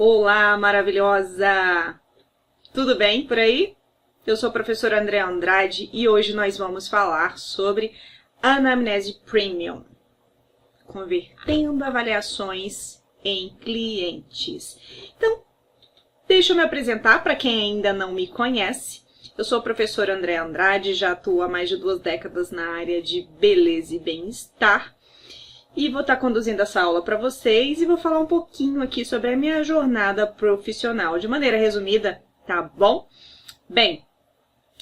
Olá, maravilhosa! Tudo bem por aí? Eu sou a professora Andréa Andrade e hoje nós vamos falar sobre Anamnese Premium, convertendo avaliações em clientes. Então, deixa eu me apresentar para quem ainda não me conhece. Eu sou a professora Andréa Andrade, já atuo há mais de 2 décadas na área de beleza e bem-estar. E vou estar conduzindo essa aula para vocês e vou falar um pouquinho aqui sobre a minha jornada profissional, de maneira resumida, tá bom? Bem,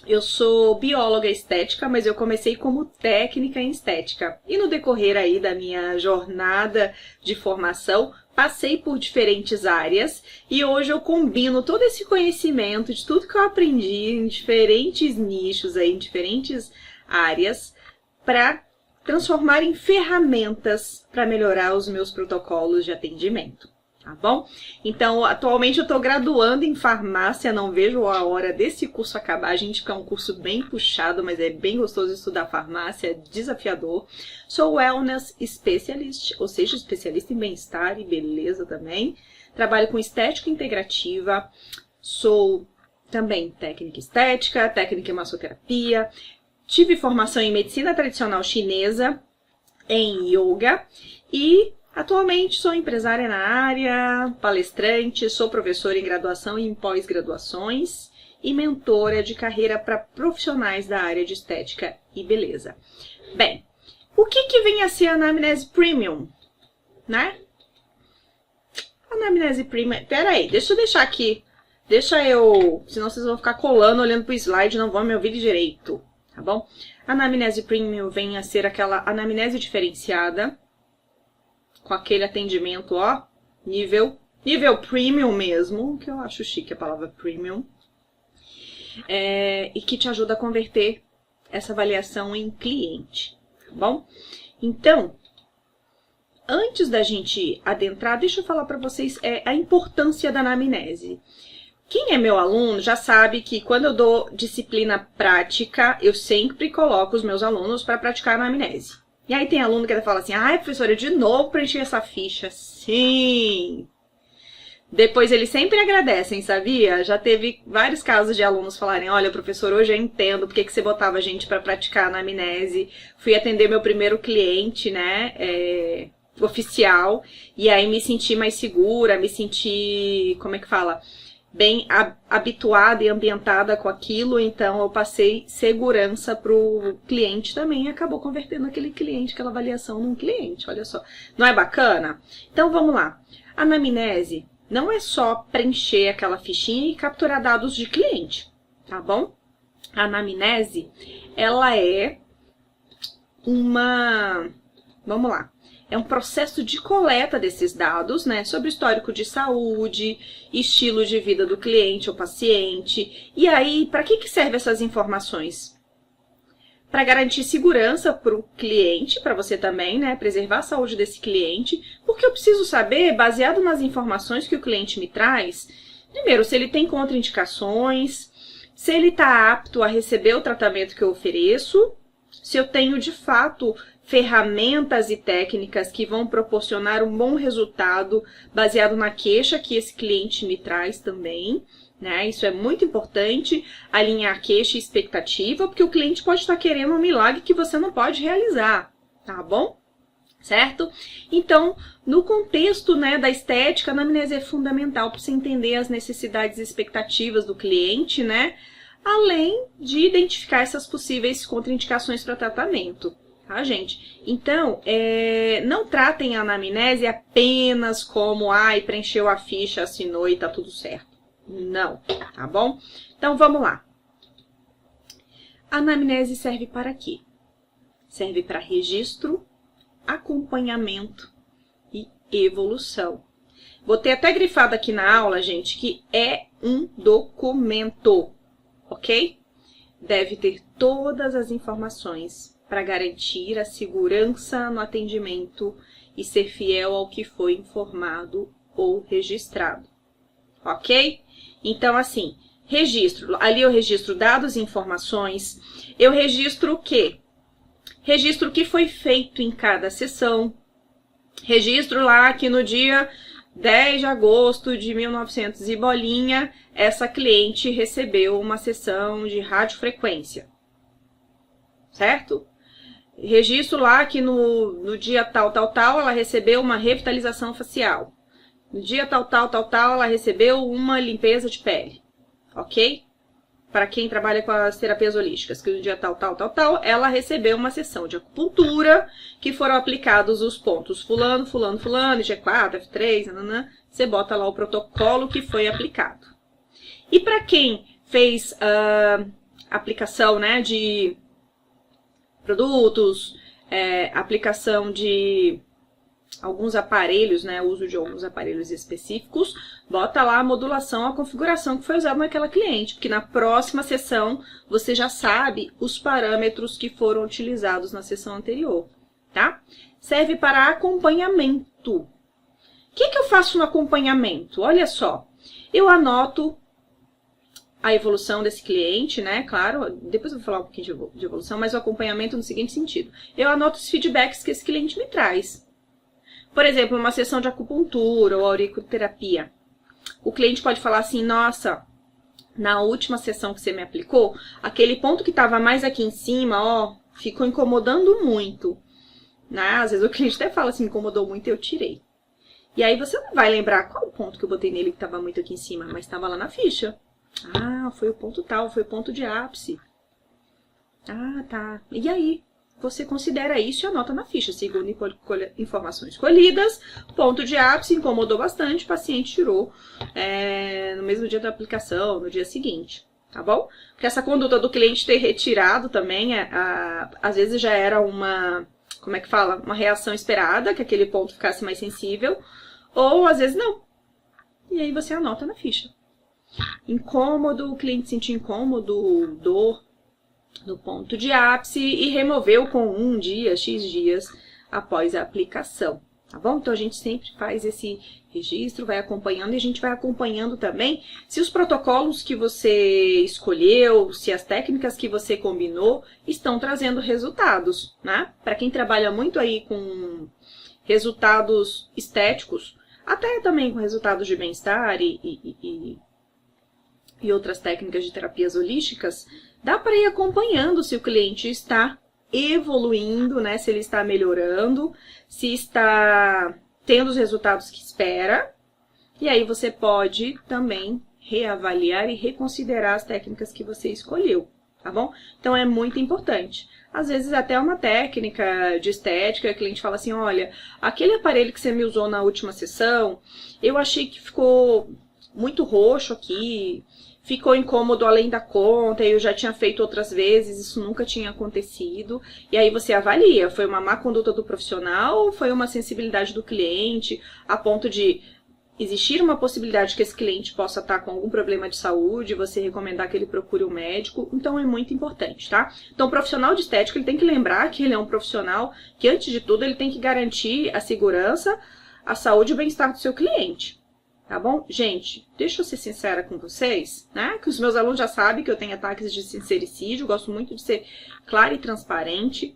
eu sou bióloga estética, mas eu comecei como técnica em estética. E no decorrer aí da minha jornada de formação, passei por diferentes áreas e hoje eu combino todo esse conhecimento de tudo que eu aprendi em diferentes nichos aí, em diferentes áreas, para transformar em ferramentas para melhorar os meus protocolos de atendimento, tá bom? Então, atualmente eu estou graduando em farmácia, não vejo a hora desse curso acabar, gente, que é um curso bem puxado, mas é bem gostoso estudar farmácia, é desafiador. Sou Wellness Specialist, ou seja, especialista em bem-estar e beleza também. Trabalho com estética integrativa, sou também técnica estética, técnica em massoterapia. Tive formação em medicina tradicional chinesa, em yoga e atualmente sou empresária na área, palestrante, sou professora em graduação e em pós-graduações e mentora de carreira para profissionais da área de estética e beleza. Bem, o que vem a ser a Anamnese Premium, né? Anamnese Premium, peraí, deixa eu deixar aqui, senão vocês vão ficar colando, olhando pro slide e não vão me ouvir direito. Tá bom? A Anamnese Premium vem a ser aquela anamnese diferenciada, com aquele atendimento, ó, nível premium mesmo, que eu acho chique a palavra premium, e que te ajuda a converter essa avaliação em cliente, tá bom? Então, antes da gente adentrar, deixa eu falar para vocês a importância da anamnese. Quem é meu aluno já sabe que quando eu dou disciplina prática, eu sempre coloco os meus alunos para praticar a anamnese. E aí tem aluno que fala assim, ai professora, de novo preenchi essa ficha. Sim! Depois eles sempre agradecem, sabia? Já teve vários casos de alunos falarem, olha professor, hoje eu entendo porque que você botava a gente para praticar a anamnese. Fui atender meu primeiro cliente, né, oficial, e aí me senti mais segura, me senti, como é que fala? Bem habituada e ambientada com aquilo, então eu passei segurança para o cliente também e acabou convertendo aquele cliente, aquela avaliação num cliente, olha só. Não é bacana? Então vamos lá. A anamnese não é só preencher aquela fichinha e capturar dados de cliente, tá bom? A anamnese, ela é vamos lá. É um processo de coleta desses dados, né, sobre o histórico de saúde, estilo de vida do cliente ou paciente. E aí, para que servem essas informações? Para garantir segurança para o cliente, para você também, né, preservar a saúde desse cliente, porque eu preciso saber, baseado nas informações que o cliente me traz, primeiro, se ele tem contraindicações, se ele está apto a receber o tratamento que eu ofereço, se eu tenho, de fato, ferramentas e técnicas que vão proporcionar um bom resultado baseado na queixa que esse cliente me traz também, né? Isso é muito importante, alinhar queixa e expectativa, porque o cliente pode estar querendo um milagre que você não pode realizar, tá bom? Certo? Então, no contexto, né, da estética, a anamnese é fundamental para você entender as necessidades e expectativas do cliente, né? Além de identificar essas possíveis contraindicações para tratamento. Tá, gente? Então, não tratem a anamnese apenas como, preencheu a ficha, assinou e tá tudo certo. Não, tá bom? Então, vamos lá. A anamnese serve para quê? Serve para registro, acompanhamento e evolução. Vou ter até grifado aqui na aula, gente, que é um documento, ok? Deve ter todas as informações para garantir a segurança no atendimento e ser fiel ao que foi informado ou registrado, ok? Então, assim, registro. Ali eu registro dados e informações. Eu registro o quê? Registro o que foi feito em cada sessão. Registro lá que no dia 10 de agosto de 1900 e bolinha, essa cliente recebeu uma sessão de radiofrequência, certo? Registro lá que no dia tal, ela recebeu uma revitalização facial. No dia tal, ela recebeu uma limpeza de pele, ok? Para quem trabalha com as terapias holísticas, que no dia tal, ela recebeu uma sessão de acupuntura, que foram aplicados os pontos fulano, G4, F3, nananã, você bota lá o protocolo que foi aplicado. E para quem fez aplicação, né, de produtos, aplicação de alguns aparelhos, né, uso de alguns aparelhos específicos, bota lá a modulação, a configuração que foi usada naquela cliente, porque na próxima sessão você já sabe os parâmetros que foram utilizados na sessão anterior, tá? Serve para acompanhamento. O que eu faço no acompanhamento? Olha só, eu anoto a evolução desse cliente, né? Claro, depois eu vou falar um pouquinho de evolução, mas o acompanhamento no seguinte sentido. Eu anoto os feedbacks que esse cliente me traz. Por exemplo, uma sessão de acupuntura ou auriculoterapia. O cliente pode falar assim, nossa, na última sessão que você me aplicou, aquele ponto que estava mais aqui em cima, ó, ficou incomodando muito. Né? Às vezes o cliente até fala assim, incomodou muito e eu tirei. E aí você não vai lembrar qual o ponto que eu botei nele que estava muito aqui em cima, mas estava lá na ficha. Ah, foi o ponto tal, foi o ponto de ápice. Ah, tá. E aí? Você considera isso e anota na ficha. Segundo informações colhidas, ponto de ápice incomodou bastante, o paciente tirou no mesmo dia da aplicação, no dia seguinte. Tá bom? Porque essa conduta do cliente ter retirado também, às vezes já era uma, como é que fala? Uma reação esperada, que aquele ponto ficasse mais sensível, ou às vezes não. E aí você anota na ficha. Incômodo, o cliente sentiu incômodo, dor no ponto de ápice e removeu com 1 dia, X dias após a aplicação, tá bom? Então a gente sempre faz esse registro, vai acompanhando e a gente vai acompanhando também se os protocolos que você escolheu, se as técnicas que você combinou estão trazendo resultados, né? Para quem trabalha muito aí com resultados estéticos, até também com resultados de bem-estar e outras técnicas de terapias holísticas, dá para ir acompanhando se o cliente está evoluindo, né? Se ele está melhorando, se está tendo os resultados que espera. E aí você pode também reavaliar e reconsiderar as técnicas que você escolheu, tá bom? Então é muito importante. Às vezes até uma técnica de estética, o cliente fala assim, olha, aquele aparelho que você me usou na última sessão, eu achei que ficou muito roxo aqui, ficou incômodo além da conta, eu já tinha feito outras vezes, isso nunca tinha acontecido. E aí você avalia, foi uma má conduta do profissional ou foi uma sensibilidade do cliente, a ponto de existir uma possibilidade que esse cliente possa estar com algum problema de saúde, você recomendar que ele procure um médico. Então é muito importante, tá? Então o profissional de estética, ele tem que lembrar que ele é um profissional que, antes de tudo, ele tem que garantir a segurança, a saúde e o bem-estar do seu cliente. Tá bom? Gente, deixa eu ser sincera com vocês, né? Que os meus alunos já sabem que eu tenho ataques de sincericídio, eu gosto muito de ser clara e transparente.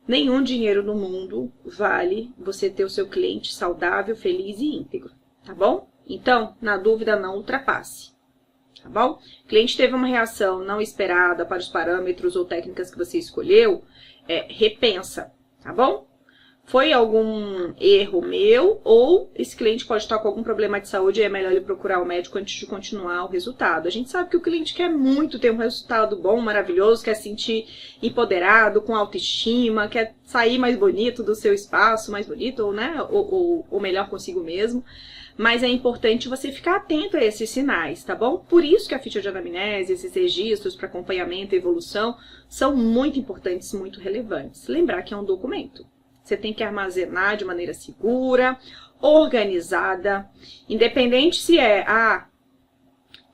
Nenhum dinheiro no mundo vale você ter o seu cliente saudável, feliz e íntegro, tá bom? Então, na dúvida, não ultrapasse, tá bom? O cliente teve uma reação não esperada para os parâmetros ou técnicas que você escolheu, repensa, tá bom? Foi algum erro meu ou esse cliente pode estar com algum problema de saúde e é melhor ele procurar o médico antes de continuar o resultado. A gente sabe que o cliente quer muito ter um resultado bom, maravilhoso, quer se sentir empoderado, com autoestima, quer sair mais bonito do seu espaço, mais bonito, né? Ou melhor consigo mesmo. Mas é importante você ficar atento a esses sinais, tá bom? Por isso que a ficha de anamnese, esses registros para acompanhamento e evolução são muito importantes, muito relevantes. Lembrar que é um documento. Você tem que armazenar de maneira segura, organizada, independente se é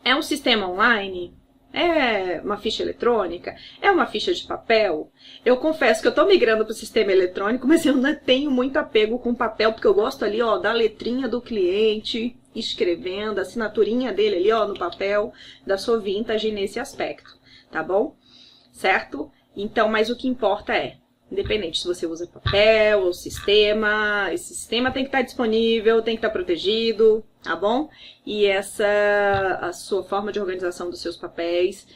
um sistema online, é uma ficha eletrônica, é uma ficha de papel. Eu confesso que eu estou migrando para o sistema eletrônico, mas eu não tenho muito apego com papel, porque eu gosto ali, ó, da letrinha do cliente, escrevendo, a assinaturinha dele ali, ó, no papel, da sua vintage nesse aspecto, tá bom? Certo? Então, mas o que importa é Independente se você usa papel ou sistema, esse sistema tem que estar disponível, tem que estar protegido, tá bom? E a sua forma de organização dos seus papéis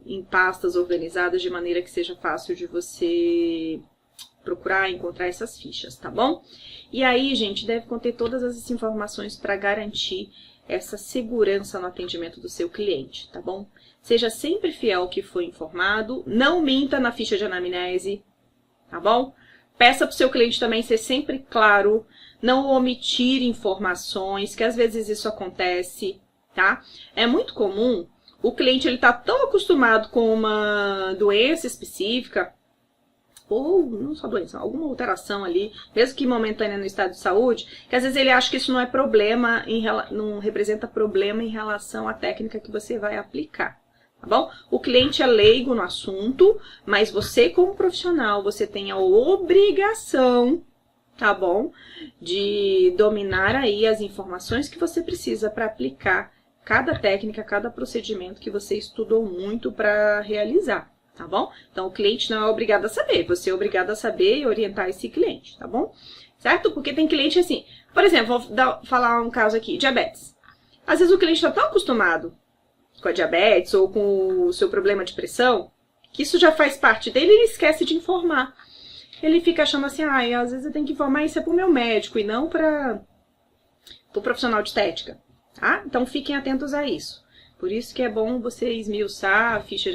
em pastas organizadas de maneira que seja fácil de você procurar, encontrar essas fichas, tá bom? E aí, gente, deve conter todas as informações para garantir essa segurança no atendimento do seu cliente, tá bom? Seja sempre fiel ao que foi informado, não minta na ficha de anamnese, tá bom? Peça para o seu cliente também ser sempre claro, não omitir informações, que às vezes isso acontece, tá? É muito comum o cliente ele tá tão acostumado com uma doença específica, ou não só doença, alguma alteração ali, mesmo que momentânea no estado de saúde, que às vezes ele acha que isso não é problema, não representa problema em relação à técnica que você vai aplicar. Tá bom? O cliente é leigo no assunto, mas você como profissional, você tem a obrigação, tá bom? De dominar aí as informações que você precisa para aplicar cada técnica, cada procedimento que você estudou muito para realizar, tá bom? Então o cliente não é obrigado a saber, você é obrigado a saber e orientar esse cliente, tá bom? Certo? Porque tem cliente assim, por exemplo, falar um caso aqui, diabetes. Às vezes o cliente está tão acostumado com a diabetes ou com o seu problema de pressão, que isso já faz parte dele e ele esquece de informar. Ele fica achando assim, às vezes eu tenho que informar isso é pro meu médico e não para o profissional de estética, tá? Então fiquem atentos a isso. Por isso que é bom você esmiuçar a ficha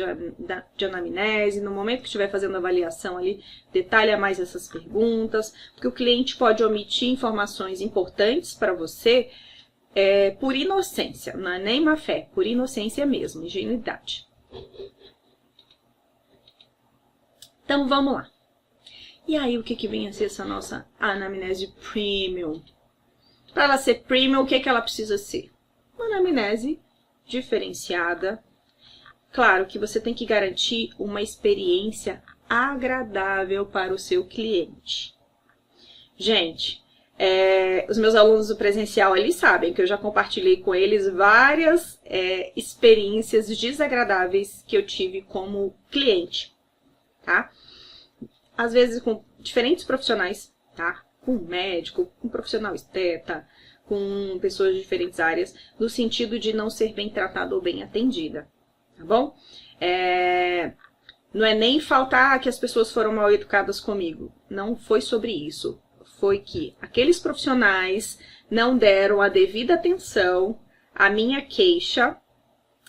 de anamnese, no momento que estiver fazendo a avaliação ali, detalha mais essas perguntas, porque o cliente pode omitir informações importantes para você, por inocência, não é nem má fé, por inocência mesmo, ingenuidade. Então, vamos lá. E aí, o que vem a ser essa nossa anamnese premium? Para ela ser premium, o que ela precisa ser? Uma anamnese diferenciada. Claro que você tem que garantir uma experiência agradável para o seu cliente. Gente, os meus alunos do presencial ali sabem que eu já compartilhei com eles várias experiências desagradáveis que eu tive como cliente, tá? Às vezes com diferentes profissionais, tá? Com médico, com profissional esteta, com pessoas de diferentes áreas, no sentido de não ser bem tratada ou bem atendida, tá bom? Não é nem faltar que as pessoas foram mal educadas comigo, não foi sobre isso. Foi que aqueles profissionais não deram a devida atenção à minha queixa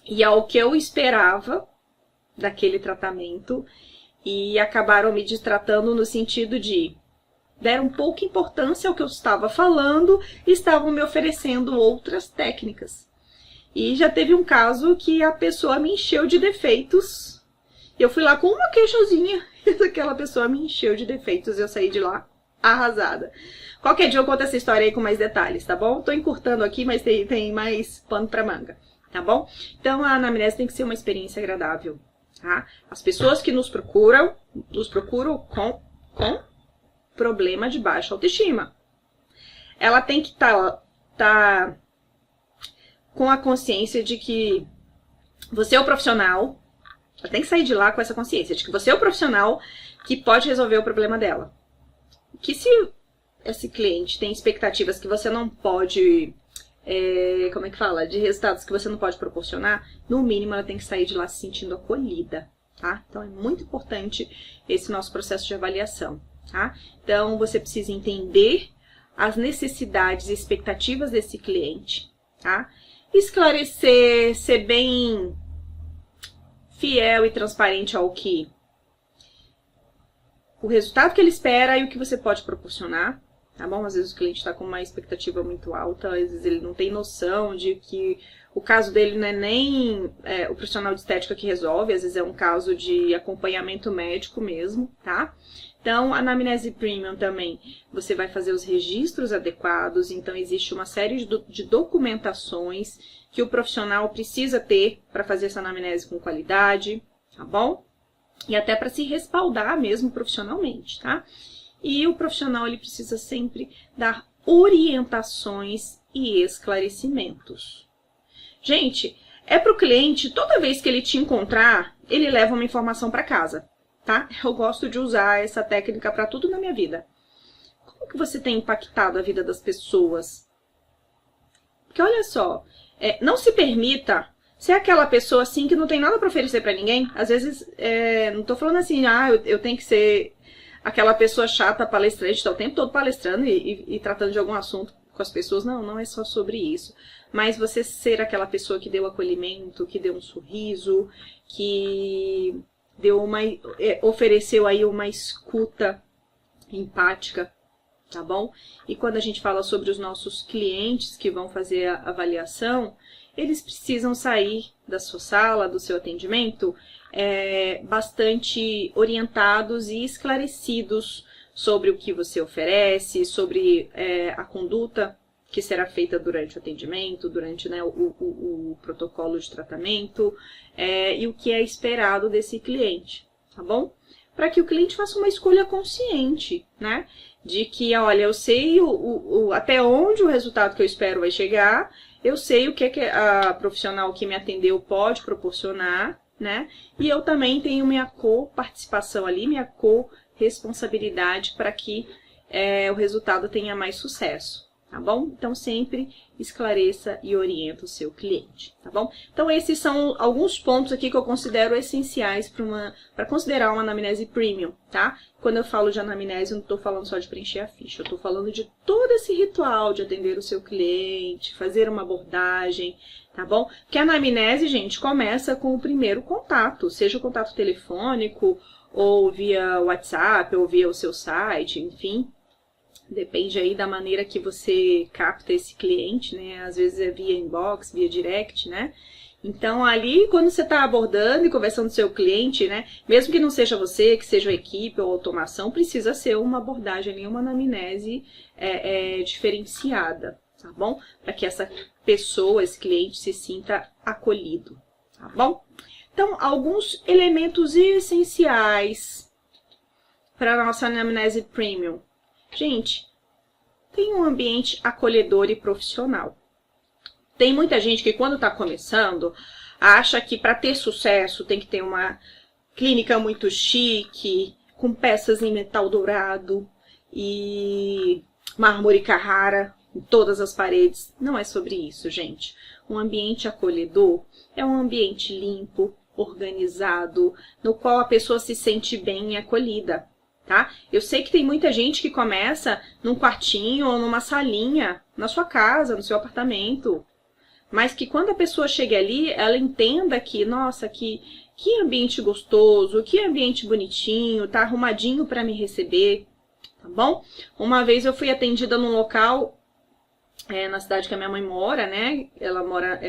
e ao que eu esperava daquele tratamento e acabaram me destratando no sentido de deram pouca importância ao que eu estava falando e estavam me oferecendo outras técnicas. E já teve um caso que a pessoa me encheu de defeitos. Eu fui lá com uma queixozinha e aquela pessoa me encheu de defeitos e eu saí de lá arrasada. Qualquer dia eu conto essa história aí com mais detalhes, tá bom? Tô encurtando aqui, mas tem mais pano pra manga, tá bom? Então, a anamnese tem que ser uma experiência agradável, tá? As pessoas que nos procuram com problema de baixa autoestima. Ela tem que tá com a consciência de que você é o profissional, ela tem que sair de lá com essa consciência de que você é o profissional que pode resolver o problema dela. Que se esse cliente tem expectativas que você não pode, de resultados que você não pode proporcionar, no mínimo ela tem que sair de lá se sentindo acolhida, tá? Então é muito importante esse nosso processo de avaliação, tá? Então você precisa entender as necessidades e expectativas desse cliente, tá? Esclarecer, ser bem fiel e transparente ao que o resultado que ele espera e o que você pode proporcionar, tá bom? Às vezes o cliente está com uma expectativa muito alta, às vezes ele não tem noção de que o caso dele não é nem o profissional de estética que resolve, às vezes é um caso de acompanhamento médico mesmo, tá? Então, a anamnese premium também, você vai fazer os registros adequados, então existe uma série de documentações que o profissional precisa ter para fazer essa anamnese com qualidade, tá bom? E até para se respaldar mesmo profissionalmente, tá? E o profissional, ele precisa sempre dar orientações e esclarecimentos. Gente, para o cliente, toda vez que ele te encontrar, ele leva uma informação para casa, tá? Eu gosto de usar essa técnica para tudo na minha vida. Como que você tem impactado a vida das pessoas? Porque olha só, não se permita ser aquela pessoa assim que não tem nada para oferecer para ninguém. Às vezes, não tô falando assim, eu tenho que ser aquela pessoa chata, palestrante, tá o tempo todo palestrando e tratando de algum assunto com as pessoas. Não, não é só sobre isso. Mas você ser aquela pessoa que deu acolhimento, que deu um sorriso, que ofereceu aí uma escuta empática, tá bom? E quando a gente fala sobre os nossos clientes que vão fazer a avaliação, eles precisam sair da sua sala, do seu atendimento, bastante orientados e esclarecidos sobre o que você oferece, sobre a conduta que será feita durante o atendimento, durante, né, o protocolo de tratamento, e o que é esperado desse cliente, tá bom? Para que o cliente faça uma escolha consciente, né? De que, olha, eu sei até onde o resultado que eu espero vai chegar, eu sei o que a profissional que me atendeu pode proporcionar, né? E eu também tenho minha co-participação ali, minha co-responsabilidade para que o resultado tenha mais sucesso, tá bom? Então, sempre esclareça e orienta o seu cliente, tá bom? Então, esses são alguns pontos aqui que eu considero essenciais para considerar uma anamnese premium, tá? Quando eu falo de anamnese, eu não estou falando só de preencher a ficha, eu estou falando de todo esse ritual de atender o seu cliente, fazer uma abordagem, tá bom? Porque a anamnese, gente, começa com o primeiro contato, seja o contato telefônico, ou via WhatsApp, ou via o seu site, enfim. Depende aí da maneira que você capta esse cliente, né? Às vezes é via inbox, via direct, né? Então, ali, quando você está abordando e conversando com o seu cliente, né? Mesmo que não seja você, que seja a equipe ou automação, precisa ser uma abordagem ali, uma anamnese diferenciada, tá bom? Para que essa pessoa, esse cliente, se sinta acolhido, tá bom? Então, alguns elementos essenciais para a nossa anamnese premium. Gente, tem um ambiente acolhedor e profissional. Tem muita gente que quando está começando, acha que para ter sucesso tem que ter uma clínica muito chique, com peças em metal dourado e mármore Carrara em todas as paredes. Não é sobre isso, gente. Um ambiente acolhedor é um ambiente limpo, organizado, no qual a pessoa se sente bem e acolhida. Tá? Eu sei que tem muita gente que começa num quartinho ou numa salinha, na sua casa, no seu apartamento, mas que quando a pessoa chega ali, ela entenda que, nossa, que ambiente gostoso, que ambiente bonitinho, tá arrumadinho para me receber, tá bom? Uma vez eu fui atendida num local, na cidade que a minha mãe mora, né? Ela mora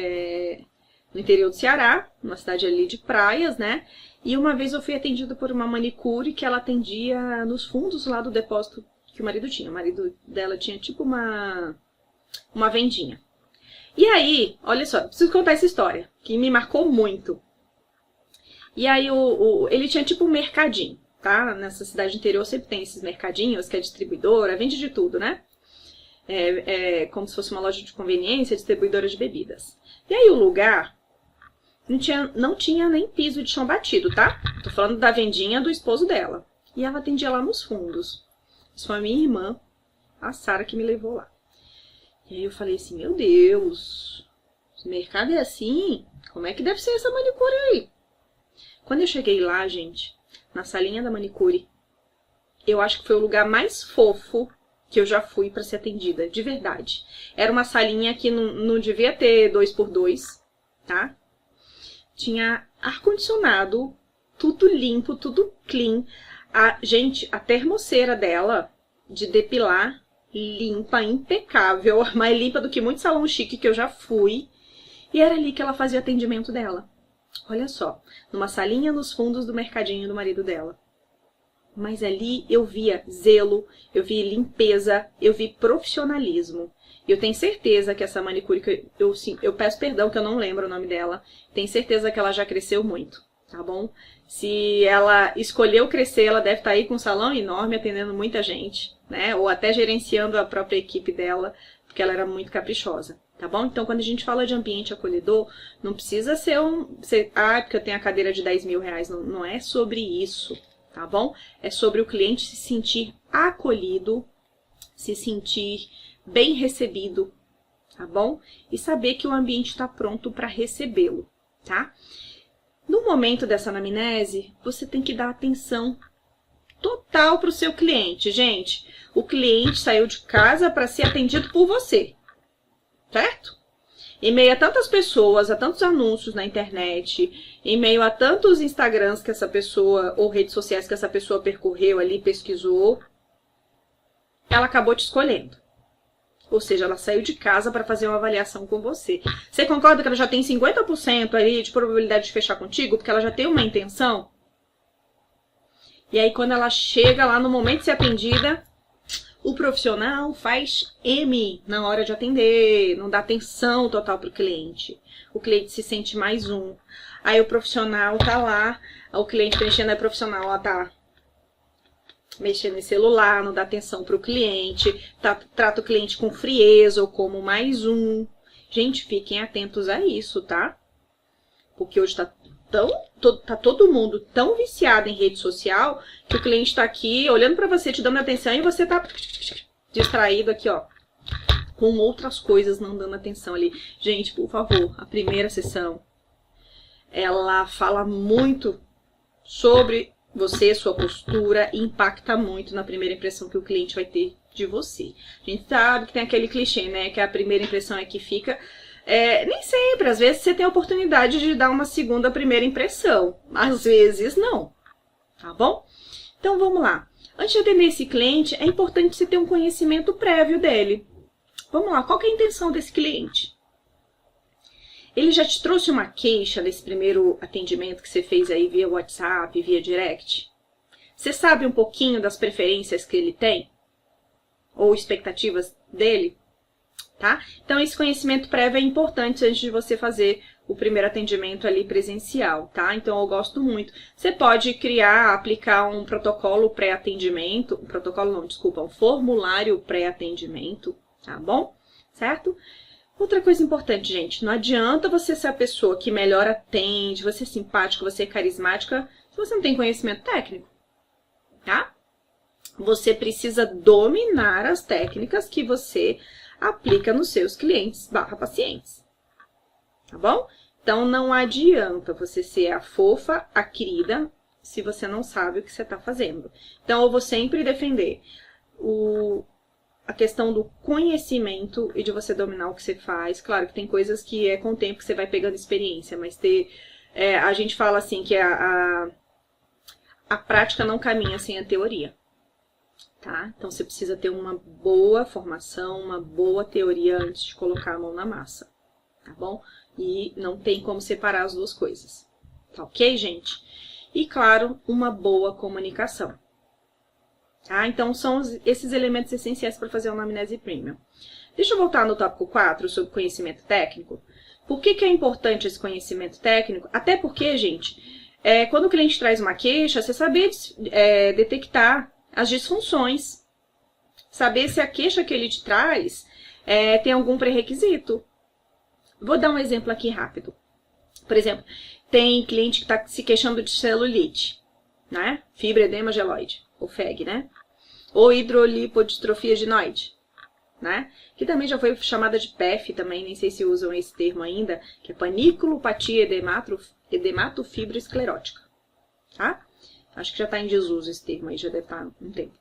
no interior do Ceará, uma cidade ali de praias, né? E uma vez eu fui atendida por uma manicure que ela atendia nos fundos lá do depósito que o marido tinha. O marido dela tinha tipo uma vendinha. E aí, olha só, preciso contar essa história, que me marcou muito. E aí ele tinha tipo um mercadinho, tá? Nessa cidade interior sempre tem esses mercadinhos, que é distribuidora, vende de tudo, né? Como se fosse uma loja de conveniência, distribuidora de bebidas. E aí o lugar não tinha nem piso de chão batido, tá? Tô falando da vendinha do esposo dela. E ela atendia lá nos fundos. Isso foi a minha irmã, a Sara, que me levou lá. E aí eu falei assim, meu Deus, esse mercado é assim? Como é que deve ser essa manicure aí? Quando eu cheguei lá, gente, na salinha da manicure, eu acho que foi o lugar mais fofo que eu já fui para ser atendida, de verdade. Era uma salinha que não devia ter 2x2, tá? Tinha ar-condicionado, tudo limpo, tudo clean. Gente, a termoceira dela, de depilar, limpa, impecável. Mais limpa do que muito salão chique que eu já fui. E era ali que ela fazia o atendimento dela. Olha só, numa salinha nos fundos do mercadinho do marido dela. Mas ali eu via zelo, eu vi limpeza, eu vi profissionalismo. E eu tenho certeza que essa manicure, que eu peço perdão que eu não lembro o nome dela, tenho certeza que ela já cresceu muito, tá bom? Se ela escolheu crescer, ela deve estar aí com um salão enorme, atendendo muita gente, né? Ou até gerenciando a própria equipe dela, porque ela era muito caprichosa, tá bom? Então, quando a gente fala de ambiente acolhedor, não precisa ser porque eu tenho a cadeira de 10 mil reais, não é sobre isso, tá bom? É sobre o cliente se sentir acolhido, se sentir bem recebido, tá bom? E saber que o ambiente está pronto para recebê-lo, tá? No momento dessa anamnese, você tem que dar atenção total para o seu cliente. Gente, o cliente saiu de casa para ser atendido por você, certo? Em meio a tantas pessoas, a tantos anúncios na internet, em meio a tantos Instagrams que essa pessoa, ou redes sociais que essa pessoa percorreu ali, pesquisou, ela acabou te escolhendo. Ou seja, ela saiu de casa para fazer uma avaliação com você. Você concorda que ela já tem 50% aí de probabilidade de fechar contigo? Porque ela já tem uma intenção? E aí, quando ela chega lá no momento de ser atendida, o profissional faz M na hora de atender, não dá atenção total para o cliente. O cliente se sente mais um. Aí o profissional tá lá, o cliente preenchendo é profissional, ela tá mexendo em celular, não dá atenção para o cliente, trata o cliente com frieza ou como mais um. Gente, fiquem atentos a isso, tá? Porque hoje tá todo mundo tão viciado em rede social que o cliente tá aqui olhando para você, te dando atenção e você tá distraído aqui, ó, com outras coisas, não dando atenção ali. Gente, por favor, a primeira sessão, ela fala muito sobre você, sua postura, e impacta muito na primeira impressão que o cliente vai ter de você. A gente sabe que tem aquele clichê, né, que a primeira impressão é que fica. Nem sempre, às vezes você tem a oportunidade de dar uma segunda primeira impressão, às vezes não, tá bom? Então vamos lá. Antes de atender esse cliente, é importante você ter um conhecimento prévio dele. Vamos lá, qual que é a intenção desse cliente? Ele já te trouxe uma queixa nesse primeiro atendimento que você fez aí via WhatsApp, via direct? Você sabe um pouquinho das preferências que ele tem? Ou expectativas dele? Tá? Então, esse conhecimento prévio é importante antes de você fazer o primeiro atendimento ali presencial, tá? Então, eu gosto muito. Você pode aplicar um protocolo pré-atendimento, um formulário pré-atendimento, tá bom? Certo? Outra coisa importante, gente, não adianta você ser a pessoa que melhor atende, você é simpática, você é carismática, se você não tem conhecimento técnico, tá? Você precisa dominar as técnicas que você aplica nos seus clientes/pacientes, tá bom? Então, não adianta você ser a fofa, a querida, se você não sabe o que você está fazendo. Então, eu vou sempre defender a questão do conhecimento e de você dominar o que você faz. Claro que tem coisas que com o tempo que você vai pegando experiência, mas a gente fala assim que a prática não caminha sem a teoria. Tá? Então, você precisa ter uma boa formação, uma boa teoria antes de colocar a mão na massa, tá bom? E não tem como separar as duas coisas, tá ok, gente? E, claro, uma boa comunicação, tá? Então, são esses elementos essenciais para fazer uma anamnese premium. Deixa eu voltar no tópico 4, sobre conhecimento técnico. Por que é importante esse conhecimento técnico? Até porque, gente, quando o cliente traz uma queixa, você saber detectar as disfunções, saber se a queixa que ele te traz tem algum pré-requisito. Vou dar um exemplo aqui rápido. Por exemplo, tem cliente que está se queixando de celulite, né? Fibroedema geloide, ou FEG, né? Ou hidrolipodistrofia ginoide, né? Que também já foi chamada de PEF também, nem sei se usam esse termo ainda, que é paniculopatia edematofibroesclerótica, tá? Acho que já está em desuso esse termo aí, já deve estar há um tempo,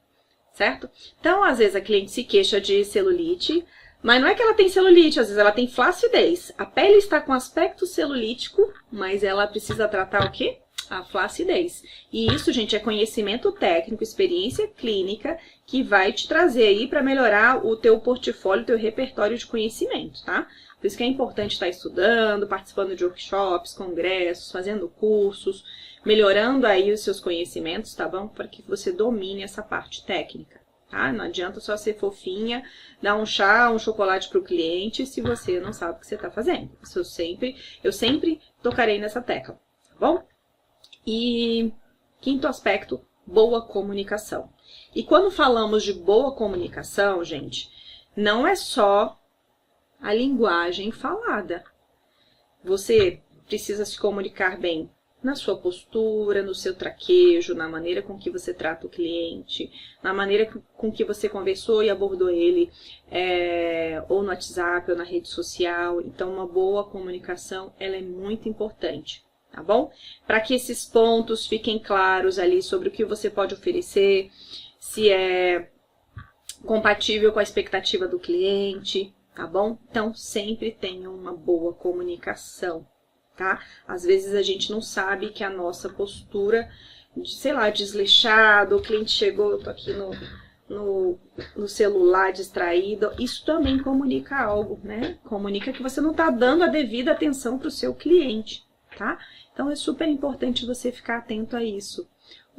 certo? Então, às vezes a cliente se queixa de celulite, mas não é que ela tem celulite, às vezes ela tem flacidez. A pele está com aspecto celulítico, mas ela precisa tratar o quê? A flacidez. E isso, gente, é conhecimento técnico, experiência clínica, que vai te trazer aí para melhorar o teu portfólio, o teu repertório de conhecimento, tá? Por isso que é importante estar estudando, participando de workshops, congressos, fazendo cursos, melhorando aí os seus conhecimentos, tá bom? Para que você domine essa parte técnica, tá? Não adianta só ser fofinha, dar um chá, um chocolate para o cliente, se você não sabe o que você está fazendo. Isso eu sempre tocarei nessa tecla, tá bom? E quinto aspecto, boa comunicação. E quando falamos de boa comunicação, gente, não é só a linguagem falada. Você precisa se comunicar bem na sua postura, no seu traquejo, na maneira com que você trata o cliente, na maneira com que você conversou e abordou ele, ou no WhatsApp, ou na rede social. Então, uma boa comunicação, ela é muito importante, tá bom? Para que esses pontos fiquem claros ali sobre o que você pode oferecer, se é compatível com a expectativa do cliente, tá bom? Então, sempre tenha uma boa comunicação. Tá? Às vezes a gente não sabe que a nossa postura, sei lá, desleixado, o cliente chegou, eu tô aqui no celular distraído, isso também comunica algo, né? Comunica que você não tá dando a devida atenção para o seu cliente, tá? Então é super importante você ficar atento a isso.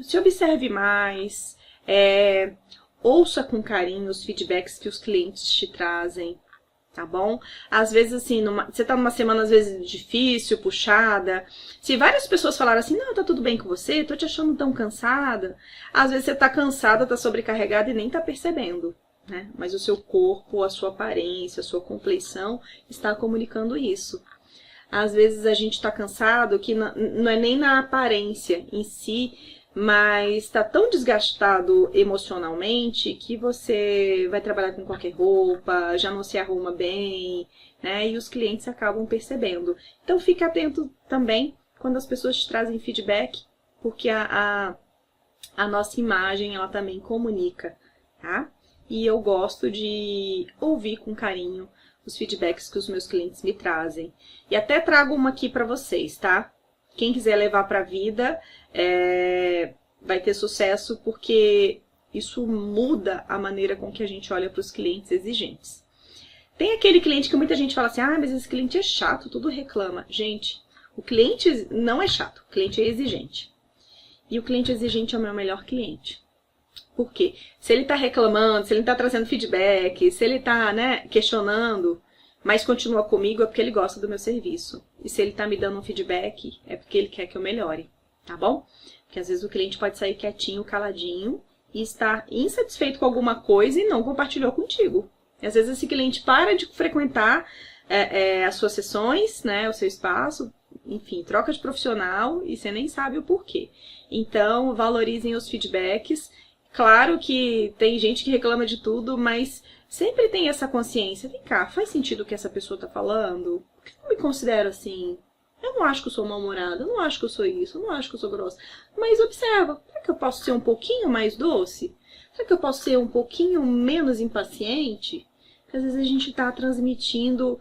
Se observe mais, ouça com carinho os feedbacks que os clientes te trazem, tá bom? Às vezes, assim, você tá numa semana, às vezes, difícil, puxada. Se várias pessoas falaram assim, não, tá tudo bem com você, tô te achando tão cansada. Às vezes você tá cansada, tá sobrecarregada e nem tá percebendo, né? Mas o seu corpo, a sua aparência, a sua compleição está comunicando isso. Às vezes a gente tá cansado que não é nem na aparência em si, mas está tão desgastado emocionalmente que você vai trabalhar com qualquer roupa, já não se arruma bem, né? E os clientes acabam percebendo. Então fique atento também quando as pessoas te trazem feedback, porque a nossa imagem, ela também comunica, tá? E eu gosto de ouvir com carinho os feedbacks que os meus clientes me trazem. E até trago uma aqui para vocês, tá? Quem quiser levar para a vida, vai ter sucesso, porque isso muda a maneira com que a gente olha para os clientes exigentes. Tem aquele cliente que muita gente fala assim, ah, mas esse cliente é chato, tudo reclama. Gente, o cliente não é chato, o cliente é exigente. E o cliente exigente é o meu melhor cliente. Por quê? Se ele está reclamando, se ele está trazendo feedback, se ele está, né, questionando, mas continua comigo, é porque ele gosta do meu serviço. E se ele está me dando um feedback, é porque ele quer que eu melhore, tá bom? Porque às vezes o cliente pode sair quietinho, caladinho, e estar insatisfeito com alguma coisa e não compartilhou contigo. E às vezes esse cliente para de frequentar as suas sessões, né, o seu espaço, enfim, troca de profissional e você nem sabe o porquê. Então, valorizem os feedbacks. Claro que tem gente que reclama de tudo, mas sempre tem essa consciência. Vem cá, faz sentido o que essa pessoa está falando? Por que eu me considero assim? Eu não acho que eu sou mal-humorada, eu não acho que eu sou isso, eu não acho que eu sou grossa. Mas observa, será que eu posso ser um pouquinho mais doce? Será que eu posso ser um pouquinho menos impaciente? Porque às vezes a gente está transmitindo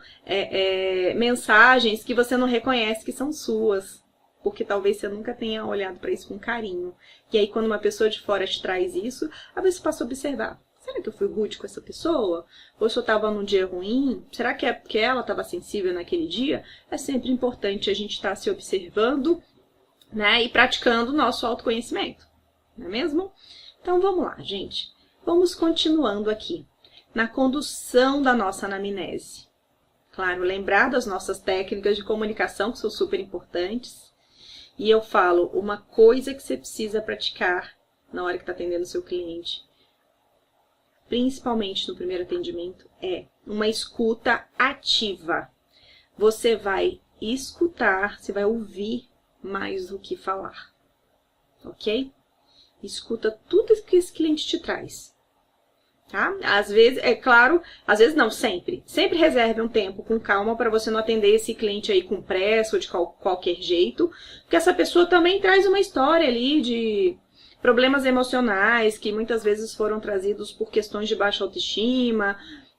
mensagens que você não reconhece que são suas. Porque talvez você nunca tenha olhado para isso com carinho. E aí quando uma pessoa de fora te traz isso, às vezes você passa a observar. Será que eu fui rude com essa pessoa? Ou se eu estava num dia ruim? Será que é porque ela estava sensível naquele dia? É sempre importante a gente estar se observando, né, e praticando o nosso autoconhecimento. Não é mesmo? Então vamos lá, gente. Vamos continuando aqui. Na condução da nossa anamnese. Claro, lembrar das nossas técnicas de comunicação, que são super importantes. E eu falo, uma coisa que você precisa praticar na hora que está atendendo o seu cliente, principalmente no primeiro atendimento, é uma escuta ativa. Você vai escutar, você vai ouvir mais do que falar, ok? Escuta tudo que esse cliente te traz, tá? Às vezes, é claro, às vezes não, sempre. Sempre reserve um tempo com calma para você não atender esse cliente aí com pressa ou de qualquer jeito, porque essa pessoa também traz uma história ali de problemas emocionais que muitas vezes foram trazidos por questões de baixa autoestima,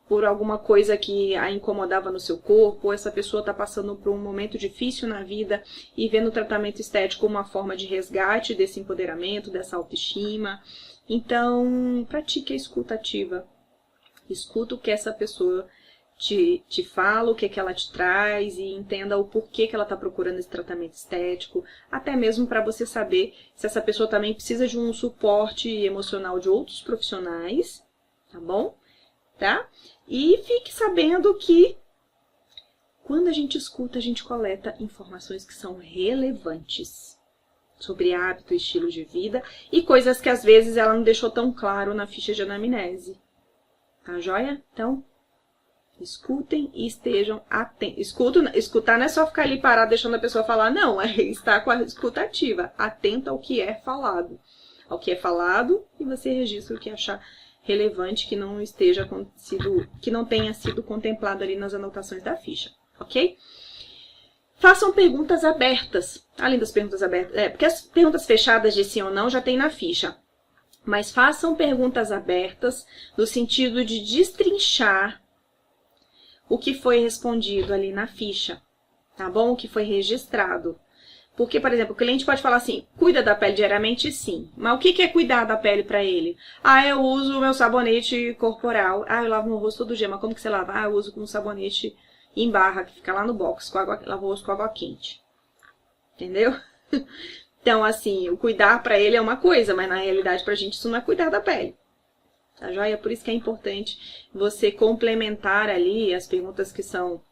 por alguma coisa que a incomodava no seu corpo, ou essa pessoa está passando por um momento difícil na vida e vendo o tratamento estético como uma forma de resgate desse empoderamento, dessa autoestima. Então, pratique a escuta ativa. Escuta o que essa pessoa te fala, o que ela te traz e entenda o porquê que ela está procurando esse tratamento estético, até mesmo para você saber se essa pessoa também precisa de um suporte emocional de outros profissionais, tá bom? Tá? E fique sabendo que quando a gente escuta, a gente coleta informações que são relevantes sobre hábito, estilo de vida e coisas que às vezes ela não deixou tão claro na ficha de anamnese. Tá joia? Então, Escutem e estejam atentos. Escutar não é só ficar ali parado deixando a pessoa falar, não, é estar com a escuta ativa, atenta ao que é falado. Ao que é falado e você registra o que achar relevante que não que não tenha sido contemplado ali nas anotações da ficha, ok? Façam perguntas abertas, além das perguntas abertas, porque as perguntas fechadas de sim ou não já tem na ficha. Mas façam perguntas abertas no sentido de destrinchar o que foi respondido ali na ficha, tá bom? O que foi registrado. Porque, por exemplo, o cliente pode falar assim, cuida da pele diariamente? Sim. Mas o que é cuidar da pele para ele? Ah, eu uso o meu sabonete corporal. Ah, eu lavo meu rosto todo dia. Mas como que você lava? Ah, eu uso com um sabonete em barra, que fica lá no box, lavo o rosto com água quente. Entendeu? Então, assim, o cuidar para ele é uma coisa, mas na realidade pra gente isso não é cuidar da pele. Tá joia? Por isso que é importante você complementar ali as perguntas que são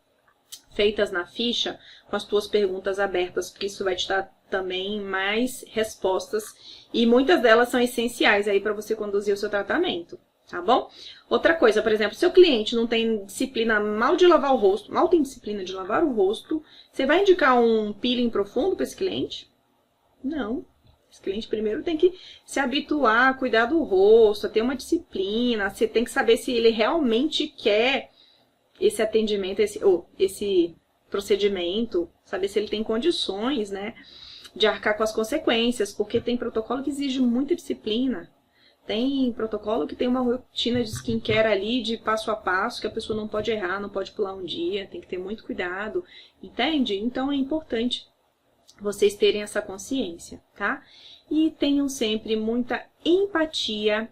feitas na ficha com as tuas perguntas abertas, porque isso vai te dar também mais respostas e muitas delas são essenciais aí para você conduzir o seu tratamento, tá bom? Outra coisa, por exemplo, seu cliente não tem disciplina mal de lavar o rosto, mal tem disciplina de lavar o rosto, você vai indicar um peeling profundo para esse cliente? Não. Esse cliente primeiro tem que se habituar a cuidar do rosto, a ter uma disciplina, você tem que saber se ele realmente quer esse atendimento, esse procedimento, saber se ele tem condições, né, de arcar com as consequências, porque tem protocolo que exige muita disciplina. Tem protocolo que tem uma rotina de skincare ali, de passo a passo, que a pessoa não pode errar, não pode pular um dia, tem que ter muito cuidado, entende? Então é importante vocês terem essa consciência, tá? E tenham sempre muita empatia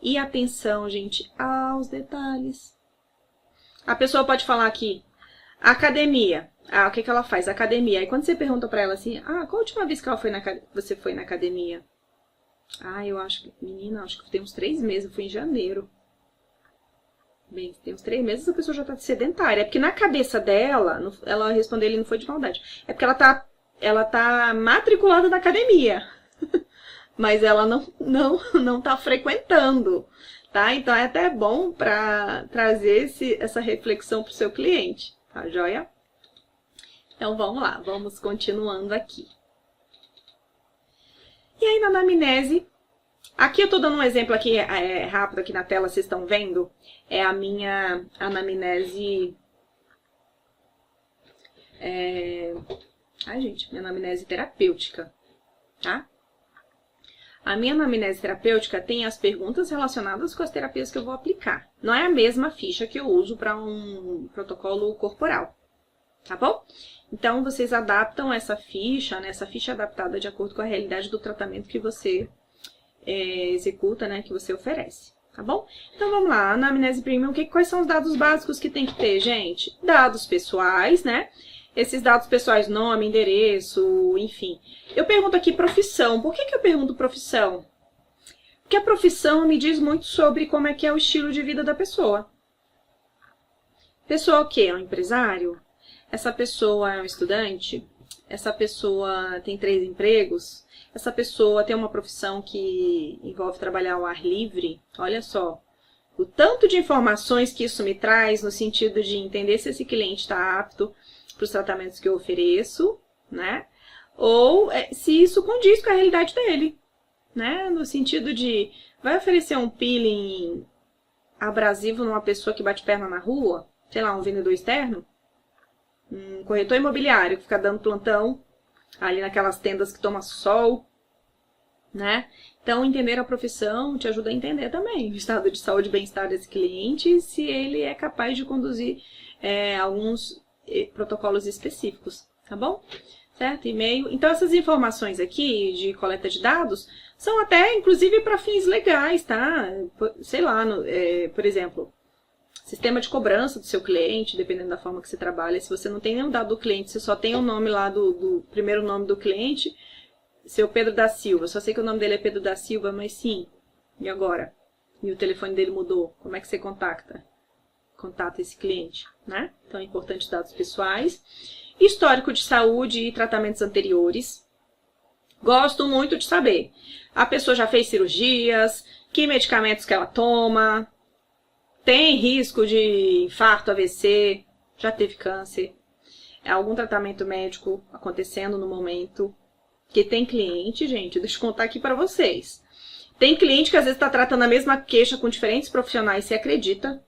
e atenção, gente, aos detalhes. A pessoa pode falar aqui, academia. Ah, o que ela faz? Academia. Aí quando você pergunta pra ela assim, qual a última vez que você foi na academia? Ah, eu acho que, menina, acho que tem uns 3 meses, eu fui em janeiro. Bem, tem uns 3 meses a pessoa já tá sedentária. É porque na cabeça dela, ela respondeu, ele não foi de maldade. É porque ela tá matriculada na academia. Mas ela não tá frequentando. Tá? Então, é até bom para trazer essa reflexão para o seu cliente, tá joia? Então, vamos lá, vamos continuando aqui. E aí, na anamnese, aqui eu tô dando um exemplo aqui rápido aqui na tela, vocês estão vendo? É a minha anamnese... minha anamnese terapêutica, tá? A minha anamnese terapêutica tem as perguntas relacionadas com as terapias que eu vou aplicar. Não é a mesma ficha que eu uso para um protocolo corporal, tá bom? Então, vocês adaptam essa ficha, né? Essa ficha é adaptada de acordo com a realidade do tratamento que você executa, né? Que você oferece, tá bom? Então, vamos lá. Anamnese premium, quais são os dados básicos que tem que ter, gente? Dados pessoais, né? Esses dados pessoais, nome, endereço, enfim. Eu pergunto aqui profissão. Por que eu pergunto profissão? Porque a profissão me diz muito sobre como é que é o estilo de vida da pessoa. Pessoa o quê? É um empresário? Essa pessoa é um estudante? Essa pessoa tem 3 empregos? Essa pessoa tem uma profissão que envolve trabalhar ao ar livre? Olha só. O tanto de informações que isso me traz no sentido de entender se esse cliente está apto para os tratamentos que eu ofereço, né? Ou se isso condiz com a realidade dele, né? No sentido de, vai oferecer um peeling abrasivo numa pessoa que bate perna na rua? Sei lá, um vendedor externo? Um corretor imobiliário que fica dando plantão ali naquelas tendas que toma sol, né? Então, entender a profissão te ajuda a entender também o estado de saúde e bem-estar desse cliente e se ele é capaz de conduzir alguns protocolos específicos, tá bom? Certo? E-mail. Então, essas informações aqui de coleta de dados são até, inclusive, para fins legais, tá? Sei lá, por exemplo, sistema de cobrança do seu cliente, dependendo da forma que você trabalha. Se você não tem nenhum dado do cliente, você só tem o nome lá do primeiro nome do cliente, seu Pedro da Silva. Só sei que o nome dele é Pedro da Silva, mas sim. E agora? E o telefone dele mudou. Como é que você contata esse cliente, né? Então, é importante dados pessoais. Histórico de saúde e tratamentos anteriores. Gosto muito de saber. A pessoa já fez cirurgias, que medicamentos que ela toma, Tem risco de infarto, AVC, já teve câncer, algum tratamento médico acontecendo no momento. Que tem cliente, gente, deixa eu contar aqui pra vocês. Tem cliente que às vezes tá tratando a mesma queixa com diferentes profissionais, você acredita?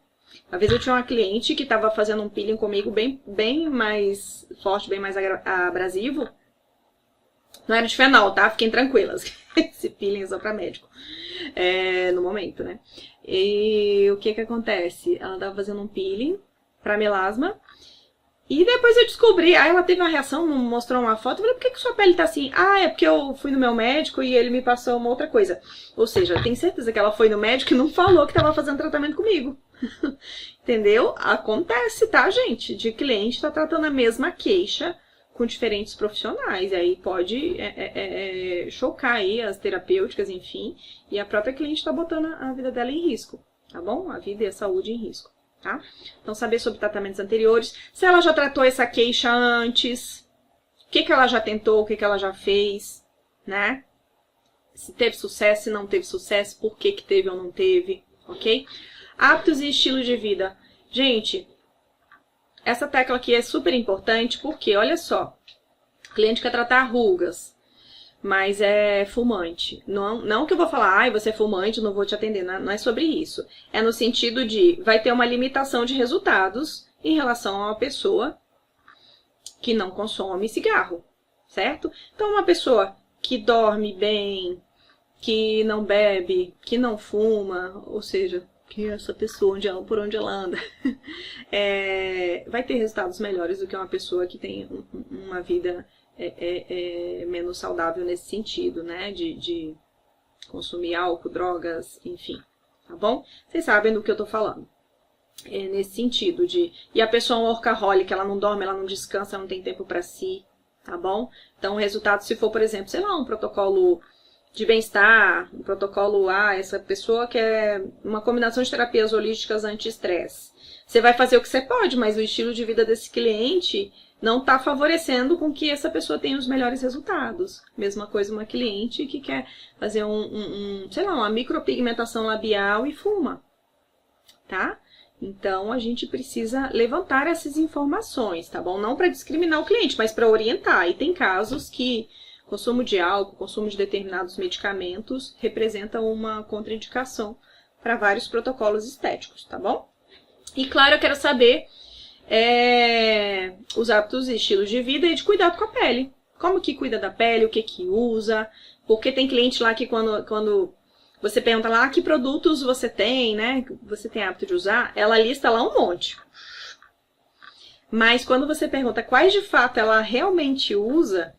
Uma vez eu tinha uma cliente que estava fazendo um peeling comigo bem mais forte, bem mais abrasivo. Não era de fenol, tá? Fiquem tranquilas. Esse peeling é só pra médico. No momento, né? E o que acontece? Ela estava fazendo um peeling pra melasma. E depois eu descobri, aí ela teve uma reação, mostrou uma foto, eu falei, por que sua pele tá assim? Ah, é porque eu fui no meu médico e ele me passou uma outra coisa. Ou seja, eu tenho certeza que ela foi no médico e não falou que tava fazendo tratamento comigo. Entendeu? Acontece, tá, gente? De cliente tá tratando a mesma queixa com diferentes profissionais. Aí pode chocar aí as terapêuticas, enfim. E a própria cliente tá botando a vida dela em risco, tá bom? A vida e a saúde em risco. Tá? Então, saber sobre tratamentos anteriores, se ela já tratou essa queixa antes, o que ela já tentou, o que ela já fez, né? Se teve sucesso, se não teve sucesso, por que teve ou não teve, ok? Hábitos e estilo de vida. Gente, essa tecla aqui é super importante porque, olha só, o cliente quer tratar rugas, mas é fumante. Não que eu vou falar, ai, você é fumante, não vou te atender. Não é sobre isso. É no sentido de, vai ter uma limitação de resultados em relação a uma pessoa que não consome cigarro, certo? Então, uma pessoa que dorme bem, que não bebe, que não fuma, ou seja, que essa pessoa, por onde ela anda, vai ter resultados melhores do que uma pessoa que tem uma vida menos saudável nesse sentido, né? De consumir álcool, drogas, enfim, tá bom? Vocês sabem do que eu tô falando. Nesse sentido de... E a pessoa é um workaholic, ela não dorme, ela não descansa, não tem tempo pra si, tá bom? Então, o resultado, se for, por exemplo, sei lá, um protocolo de bem-estar, um protocolo essa pessoa quer uma combinação de terapias holísticas anti-estresse. Você vai fazer o que você pode, mas o estilo de vida desse cliente não está favorecendo com que essa pessoa tenha os melhores resultados. Mesma coisa uma cliente que quer fazer sei lá, uma micropigmentação labial e fuma, tá? Então, a gente precisa levantar essas informações, tá bom? Não para discriminar o cliente, mas para orientar. E tem casos que consumo de álcool, consumo de determinados medicamentos representa uma contraindicação para vários protocolos estéticos, tá bom? E claro, eu quero saber os hábitos e estilos de vida e de cuidado com a pele. Como que cuida da pele, o que que usa, porque tem cliente lá que quando você pergunta lá que produtos você tem, né, você tem hábito de usar, ela lista lá um monte. Mas quando você pergunta quais de fato ela realmente usa,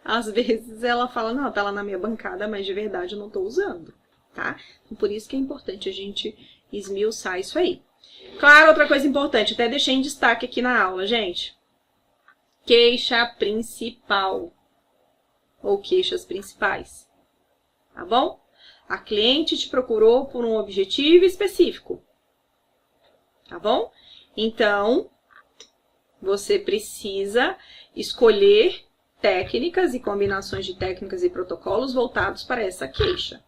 às vezes ela fala, não, tá lá na minha bancada, mas de verdade eu não tô usando, tá? Então, por isso que é importante a gente esmiuçar isso aí. Claro, outra coisa importante, até deixei em destaque aqui na aula, gente. Queixa principal. Ou queixas principais. Tá bom? A cliente te procurou por um objetivo específico. Tá bom? Então, você precisa escolher técnicas e combinações de técnicas e protocolos voltados para essa queixa.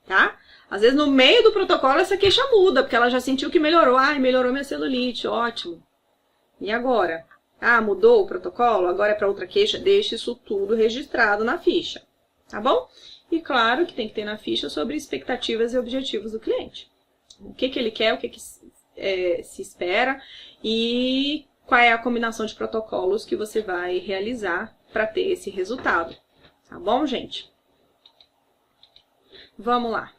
Tá? Às vezes, no meio do protocolo, essa queixa muda, porque ela já sentiu que melhorou. Ai, melhorou minha celulite, ótimo. E agora? Ah, mudou o protocolo? Agora é para outra queixa? Deixe isso tudo registrado na ficha. Tá bom? E claro que tem que ter na ficha sobre expectativas e objetivos do cliente. O que ele quer, o que se espera e qual é a combinação de protocolos que você vai realizar para ter esse resultado. Tá bom, gente? Vamos lá.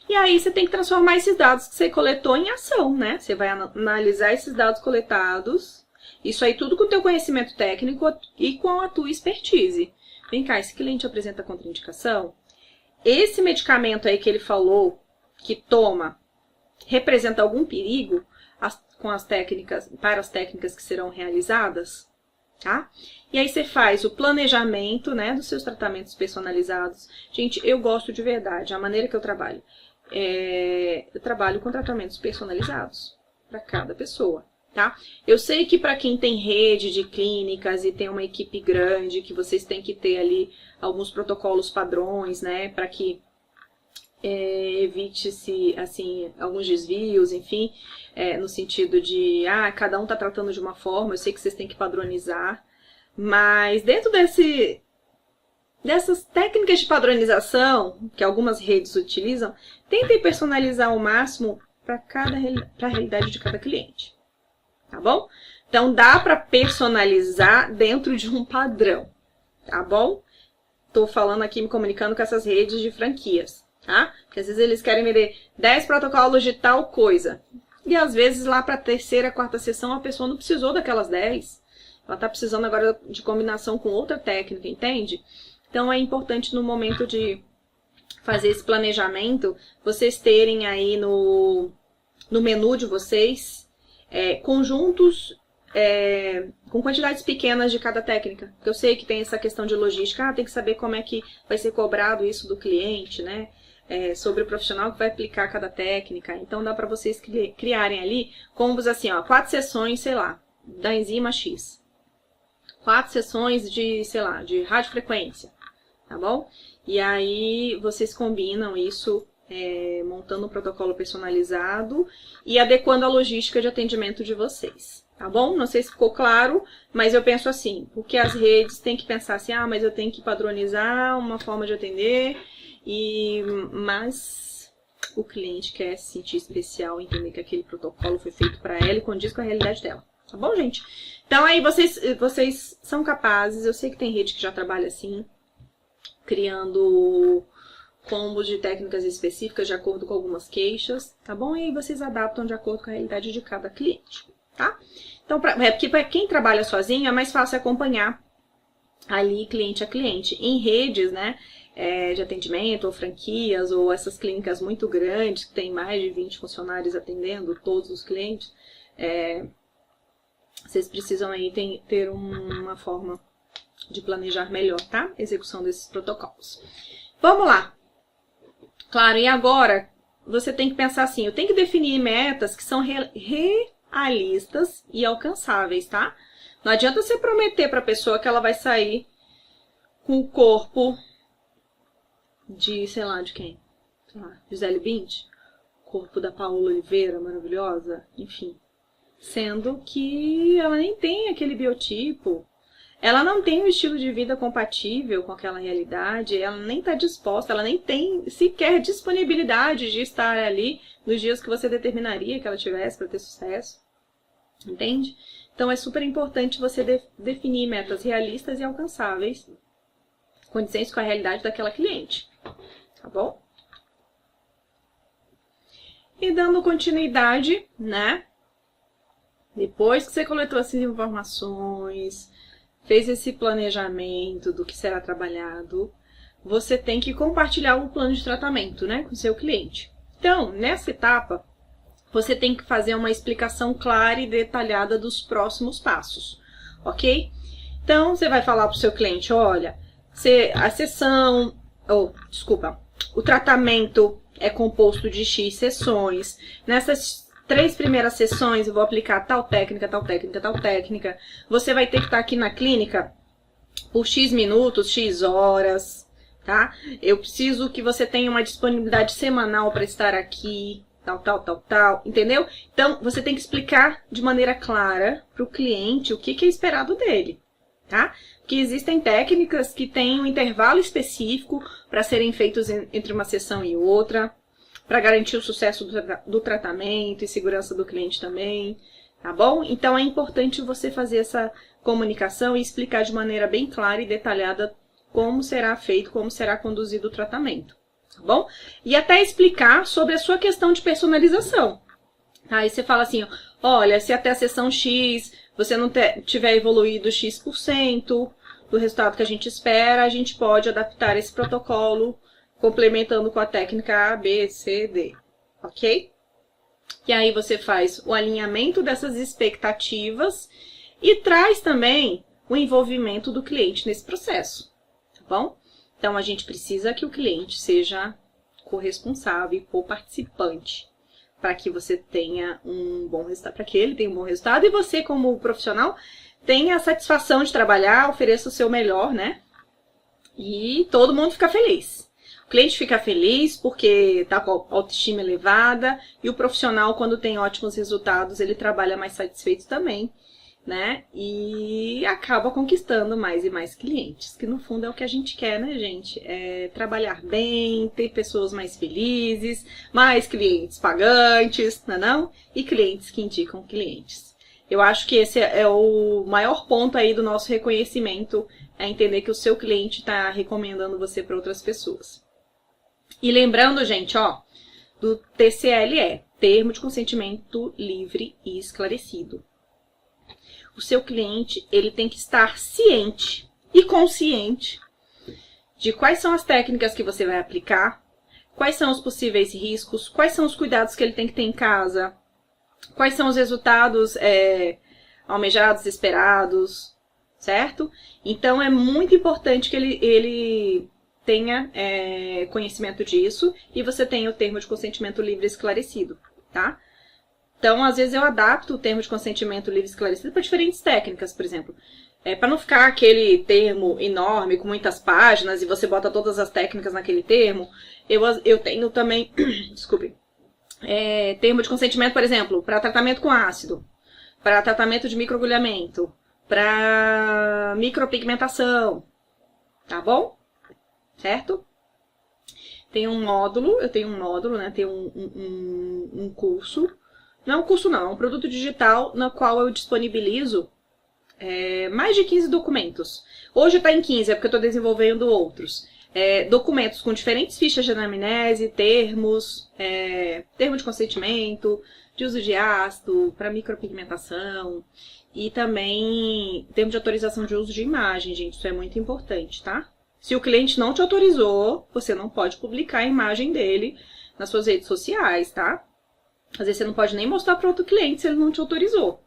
E aí você tem que transformar esses dados que você coletou em ação, né? Você vai analisar esses dados coletados, isso aí tudo com o teu conhecimento técnico e com a tua expertise. Vem cá, esse cliente apresenta contraindicação? Esse medicamento aí que ele falou que toma representa algum perigo para as técnicas que serão realizadas? Tá? E aí você faz o planejamento, né, dos seus tratamentos personalizados. Gente, eu gosto de verdade, a maneira que eu trabalho. Eu trabalho com tratamentos personalizados para cada pessoa, tá? Eu sei que para quem tem rede de clínicas e tem uma equipe grande, que vocês têm que ter ali alguns protocolos padrões, né, para que evite-se, assim, alguns desvios, enfim, no sentido de, cada um está tratando de uma forma, eu sei que vocês têm que padronizar, mas dentro dessas técnicas de padronização, que algumas redes utilizam, tentem personalizar ao máximo para a realidade de cada cliente, tá bom? Então, dá para personalizar dentro de um padrão, tá bom? Estou falando aqui, me comunicando com essas redes de franquias, tá? Porque às vezes eles querem vender 10 protocolos de tal coisa. E às vezes lá para a terceira, quarta sessão a pessoa não precisou daquelas 10. Ela está precisando agora de combinação com outra técnica, entende? Então é importante no momento de fazer esse planejamento, vocês terem aí no menu de vocês conjuntos com quantidades pequenas de cada técnica. Porque eu sei que tem essa questão de logística, tem que saber como é que vai ser cobrado isso do cliente, né? Sobre o profissional que vai aplicar cada técnica. Então dá para vocês criarem ali combos assim, 4 sessões, sei lá, da enzima X. 4 sessões de, sei lá, de radiofrequência, tá bom? E aí vocês combinam isso, montando um protocolo personalizado e adequando a logística de atendimento de vocês, tá bom? Não sei se ficou claro, mas eu penso assim, porque as redes têm que pensar assim, mas eu tenho que padronizar uma forma de atender, mas o cliente quer se sentir especial, entender que aquele protocolo foi feito para ela e condiz com a realidade dela. Tá bom, gente? Então aí vocês são capazes, eu sei que tem rede que já trabalha assim, criando combos de técnicas específicas de acordo com algumas queixas, tá bom? E aí vocês adaptam de acordo com a realidade de cada cliente, tá? Então, porque para quem trabalha sozinho é mais fácil acompanhar ali cliente a cliente. Em redes, né, de atendimento, ou franquias, ou essas clínicas muito grandes, que tem mais de 20 funcionários atendendo todos os clientes, vocês precisam aí ter uma forma de planejar melhor, tá? Execução desses protocolos. Vamos lá. Claro, e agora você tem que pensar assim, eu tenho que definir metas que são realistas e alcançáveis, tá? Não adianta você prometer para a pessoa que ela vai sair com o corpo de, sei lá, de quem? Sei lá, Gisele Bündchen, corpo da Paola Oliveira, maravilhosa, enfim. Sendo que ela nem tem aquele biotipo, ela não tem um estilo de vida compatível com aquela realidade, ela nem está disposta, ela nem tem sequer disponibilidade de estar ali nos dias que você determinaria que ela tivesse para ter sucesso, entende? Então é super importante você definir metas realistas e alcançáveis, condizentes com a realidade daquela cliente, tá bom? E dando continuidade, né? Depois que você coletou essas informações, fez esse planejamento do que será trabalhado, você tem que compartilhar o plano de tratamento, né, com o seu cliente. Então, nessa etapa, você tem que fazer uma explicação clara e detalhada dos próximos passos, ok? Então, você vai falar para o seu cliente, olha, o tratamento é composto de X sessões. Nessas 3 primeiras sessões eu vou aplicar tal técnica, tal técnica, tal técnica. Você vai ter que estar aqui na clínica por X minutos, X horas, tá? Eu preciso que você tenha uma disponibilidade semanal para estar aqui, tal, entendeu? Então, você tem que explicar de maneira clara para o cliente o que é esperado dele, tá? Porque existem técnicas que têm um intervalo específico para serem feitos entre uma sessão e outra, para garantir o sucesso do tratamento e segurança do cliente também, tá bom? Então é importante você fazer essa comunicação e explicar de maneira bem clara e detalhada como será feito, como será conduzido o tratamento, tá bom? E até explicar sobre a sua questão de personalização. Aí você fala assim, olha, se até a sessão X você não tiver evoluído X% do resultado que a gente espera, a gente pode adaptar esse protocolo complementando com a técnica A, B, C, D, ok? E aí você faz o alinhamento dessas expectativas e traz também o envolvimento do cliente nesse processo, tá bom? Então, a gente precisa que o cliente seja corresponsável e co-participante para que você tenha um bom resultado, para que ele tenha um bom resultado e você, como profissional, tenha a satisfação de trabalhar, ofereça o seu melhor, né? E todo mundo fica feliz. cliente fica feliz porque tá com a autoestima elevada e o profissional, quando tem ótimos resultados, ele trabalha mais satisfeito também, né? E acaba conquistando mais e mais clientes, que no fundo é o que a gente quer, né, gente? É trabalhar bem, ter pessoas mais felizes, mais clientes pagantes, não é não? E clientes que indicam clientes. Eu acho que esse é o maior ponto aí do nosso reconhecimento, é entender que o seu cliente está recomendando você para outras pessoas. E lembrando, gente, ó, do TCLE, Termo de Consentimento Livre e Esclarecido. O seu cliente, ele tem que estar ciente e consciente de quais são as técnicas que você vai aplicar, quais são os possíveis riscos, quais são os cuidados que ele tem que ter em casa, quais são os resultados almejados, esperados, certo? Então, é muito importante que ele tenha conhecimento disso e você tenha o termo de consentimento livre e esclarecido, tá? Então, às vezes, eu adapto o termo de consentimento livre e esclarecido para diferentes técnicas, por exemplo. Para não ficar aquele termo enorme, com muitas páginas, e você bota todas as técnicas naquele termo, eu tenho também, desculpe, termo de consentimento, por exemplo, para tratamento com ácido, para tratamento de microagulhamento, para micropigmentação, tá bom? Certo? Tem um módulo, eu tenho um módulo, né? Tem um curso. Não é um curso, não, é um produto digital na qual eu disponibilizo mais de 15 documentos. Hoje está em 15, é porque eu estou desenvolvendo outros. Documentos com diferentes fichas de anamnese, termos, termo de consentimento, de uso de ácido, para micropigmentação e também termo de autorização de uso de imagem, gente, isso é muito importante, tá? Se o cliente não te autorizou, você não pode publicar a imagem dele nas suas redes sociais, tá? Às vezes você não pode nem mostrar para outro cliente se ele não te autorizou,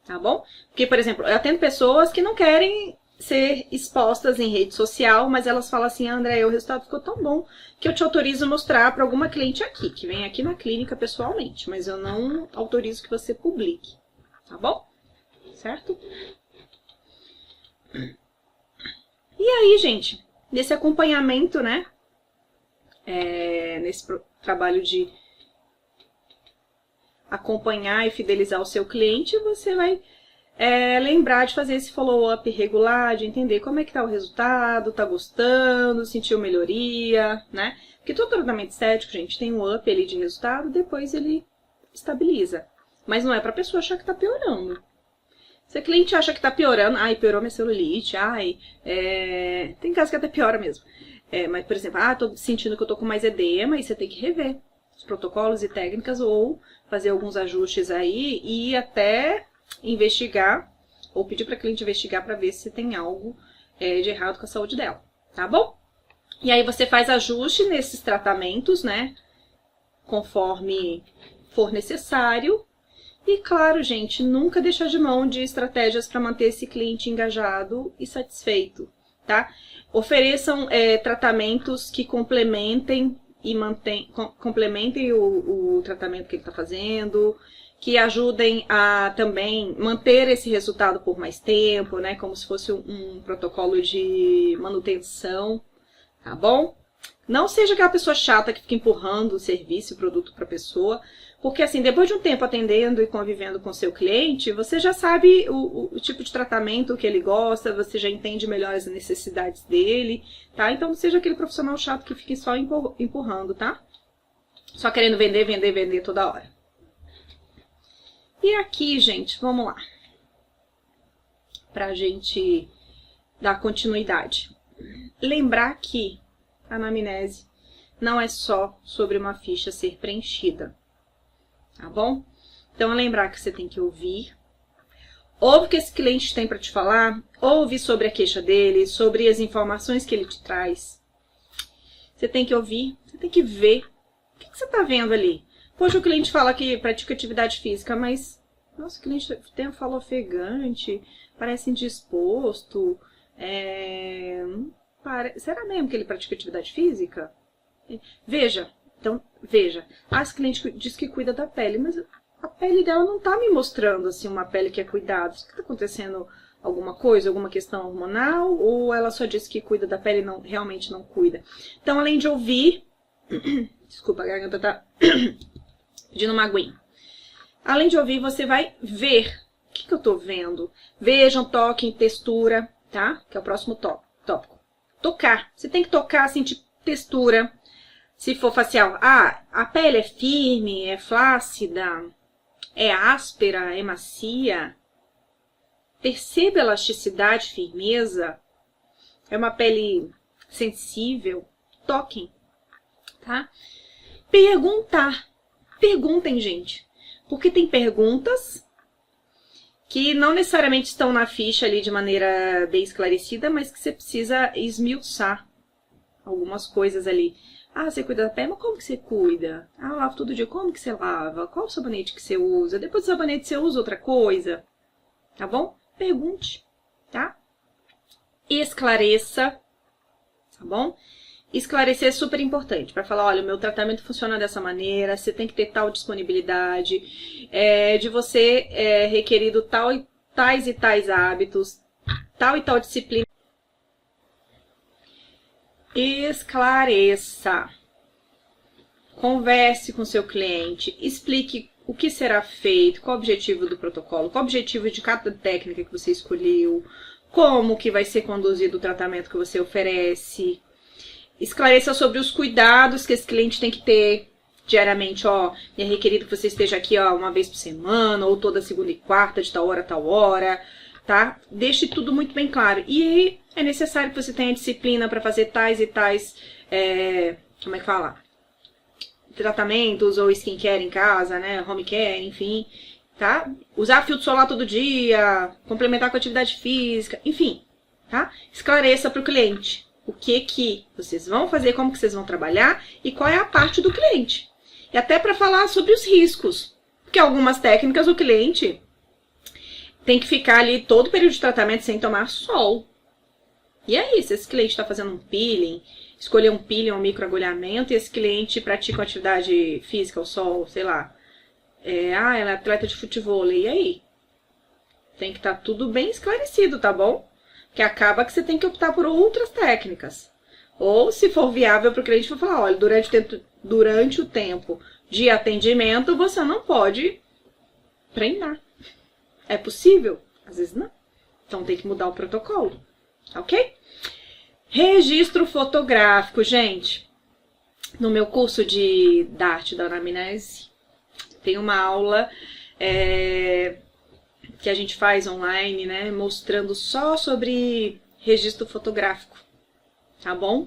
tá bom? Porque, por exemplo, eu atendo pessoas que não querem ser expostas em rede social, mas elas falam assim, André, o resultado ficou tão bom que eu te autorizo a mostrar para alguma cliente aqui, que vem aqui na clínica pessoalmente, mas eu não autorizo que você publique, tá bom? Certo? E aí, gente, nesse acompanhamento, né, nesse trabalho de acompanhar e fidelizar o seu cliente, você vai lembrar de fazer esse follow-up regular, de entender como é que tá o resultado, tá gostando, sentiu melhoria, né? Porque todo tratamento estético, gente, tem um up ali de resultado, depois ele estabiliza. Mas não é pra pessoa achar que tá piorando. Se o cliente acha que tá piorando, ai, piorou minha celulite, ai, tem casos que até piora mesmo. Mas, por exemplo, tô sentindo que eu tô com mais edema, e você tem que rever os protocolos e técnicas ou fazer alguns ajustes aí e até investigar ou pedir para a cliente investigar para ver se tem algo de errado com a saúde dela, tá bom? E aí você faz ajuste nesses tratamentos, né, conforme for necessário. E claro, gente, nunca deixar de mão de estratégias para manter esse cliente engajado e satisfeito, tá? Ofereçam tratamentos que complementem complementem o tratamento que ele está fazendo, que ajudem a também manter esse resultado por mais tempo, né? Como se fosse um protocolo de manutenção, tá bom? Não seja aquela pessoa chata que fica empurrando o serviço e o produto para a pessoa, porque assim, depois de um tempo atendendo e convivendo com o seu cliente, você já sabe o tipo de tratamento que ele gosta, você já entende melhor as necessidades dele, tá? Então não seja aquele profissional chato que fica só empurrando, tá? Só querendo vender, vender, vender toda hora. E aqui, gente, vamos lá. Pra gente dar continuidade. Lembrar que a anamnese não é só sobre uma ficha ser preenchida, tá bom? Então, lembrar que você tem que ouvir. Ouve o que esse cliente tem para te falar, ouve sobre a queixa dele, sobre as informações que ele te traz. Você tem que ouvir, você tem que ver. O que você está vendo ali? Poxa, o cliente fala que pratica atividade física, mas, nossa, o cliente tem um fala ofegante, parece indisposto, será mesmo que ele pratica atividade física? Veja, então, veja. Esse cliente diz que cuida da pele, mas a pele dela não tá me mostrando, assim, uma pele que é cuidada. Será que tá acontecendo alguma coisa, alguma questão hormonal, ou ela só disse que cuida da pele e não, realmente não cuida. Então, além de ouvir, desculpa, a garganta tá pedindo uma aguinha. Além de ouvir, você vai ver. O que eu tô vendo? Vejam, toquem, textura, tá? Que é o próximo tópico. Tocar. Você tem que tocar, sentir textura. Se for facial, a pele é firme, é flácida, é áspera, é macia. Perceba a elasticidade, firmeza. É uma pele sensível. Toquem, tá? Perguntar. Perguntem, gente. Porque tem perguntas que não necessariamente estão na ficha ali de maneira bem esclarecida, mas que você precisa esmiuçar algumas coisas ali. Você cuida da pele, mas como que você cuida? Eu lavo todo dia, como que você lava? Qual o sabonete que você usa? Depois do sabonete você usa outra coisa? Tá bom? Pergunte, tá? Esclareça, tá bom? Esclarecer é super importante, para falar, olha, o meu tratamento funciona dessa maneira, você tem que ter tal disponibilidade, de você requerido tais e tais hábitos, tal e tal disciplina. Esclareça. Converse com seu cliente, explique o que será feito, qual o objetivo do protocolo, qual o objetivo de cada técnica que você escolheu, como que vai ser conduzido o tratamento que você oferece. Esclareça sobre os cuidados que esse cliente tem que ter diariamente, é requerido que você esteja aqui, uma vez por semana, ou toda segunda e quarta, de tal hora, tá? Deixe tudo muito bem claro. E é necessário que você tenha disciplina para fazer tais e tais, como é que fala? Tratamentos ou skincare em casa, né? Home care, enfim, tá? Usar filtro solar todo dia, complementar com atividade física, enfim, tá? Esclareça para o cliente o que vocês vão fazer, como que vocês vão trabalhar e qual é a parte do cliente. E até para falar sobre os riscos, porque algumas técnicas o cliente tem que ficar ali todo o período de tratamento sem tomar sol. E aí, se esse cliente está fazendo um peeling, escolher um peeling ou um microagulhamento, e esse cliente pratica uma atividade física ao sol, sei lá, ela é atleta de futevôlei, e aí? Tem que estar tudo bem esclarecido, tá bom? Que acaba que você tem que optar por outras técnicas. Ou, se for viável para o cliente, for falar, olha, durante o tempo de atendimento, você não pode treinar. É possível? Às vezes não. Então tem que mudar o protocolo, ok? Registro fotográfico, gente. No meu curso da arte da anamnese, tem uma aula que a gente faz online, né, mostrando só sobre registro fotográfico, tá bom?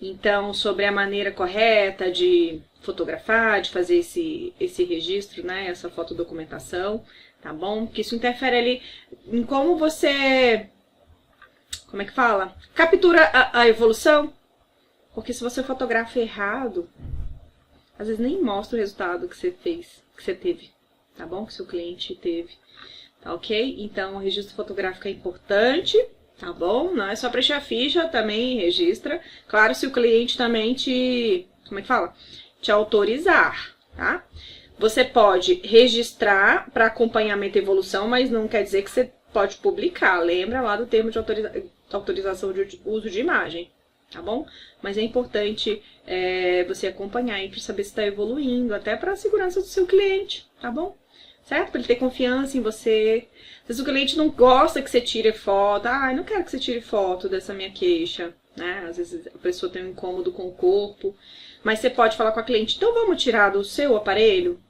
Então, sobre a maneira correta de fotografar, de fazer esse registro, né, essa fotodocumentação, tá bom? Porque isso interfere ali em como você, como é que fala? Captura a evolução. Porque se você fotografa errado, às vezes nem mostra o resultado que você fez, que você teve, tá bom? Que seu cliente teve. Tá ok? Então, o registro fotográfico é importante, tá bom? Não é só preencher a ficha, também registra. Claro, se o cliente também como é que fala? Te autorizar, tá? Você pode registrar para acompanhamento e evolução, mas não quer dizer que você pode publicar. Lembra lá do termo de autorização de uso de imagem, tá bom? Mas é importante você acompanhar aí para saber se está evoluindo, até para a segurança do seu cliente, tá bom? Certo? Para ele ter confiança em você. Às vezes o cliente não gosta que você tire foto. Eu não quero que você tire foto dessa minha queixa, né? Às vezes a pessoa tem um incômodo com o corpo. Mas você pode falar com a cliente, então vamos tirar do seu aparelho,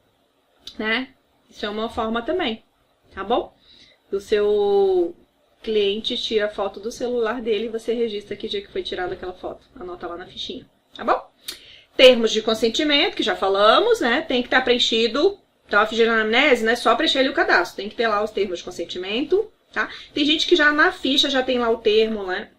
né? Isso é uma forma também, tá bom? O seu cliente tira a foto do celular dele e você registra que dia que foi tirada aquela foto. Anota lá na fichinha, tá bom? Termos de consentimento, que já falamos, né? Tem que estar preenchido. Então, a ficha de anamnese não é só preencher ali o cadastro, tem que ter lá os termos de consentimento, tá? Tem gente que já na ficha já tem lá o termo, né?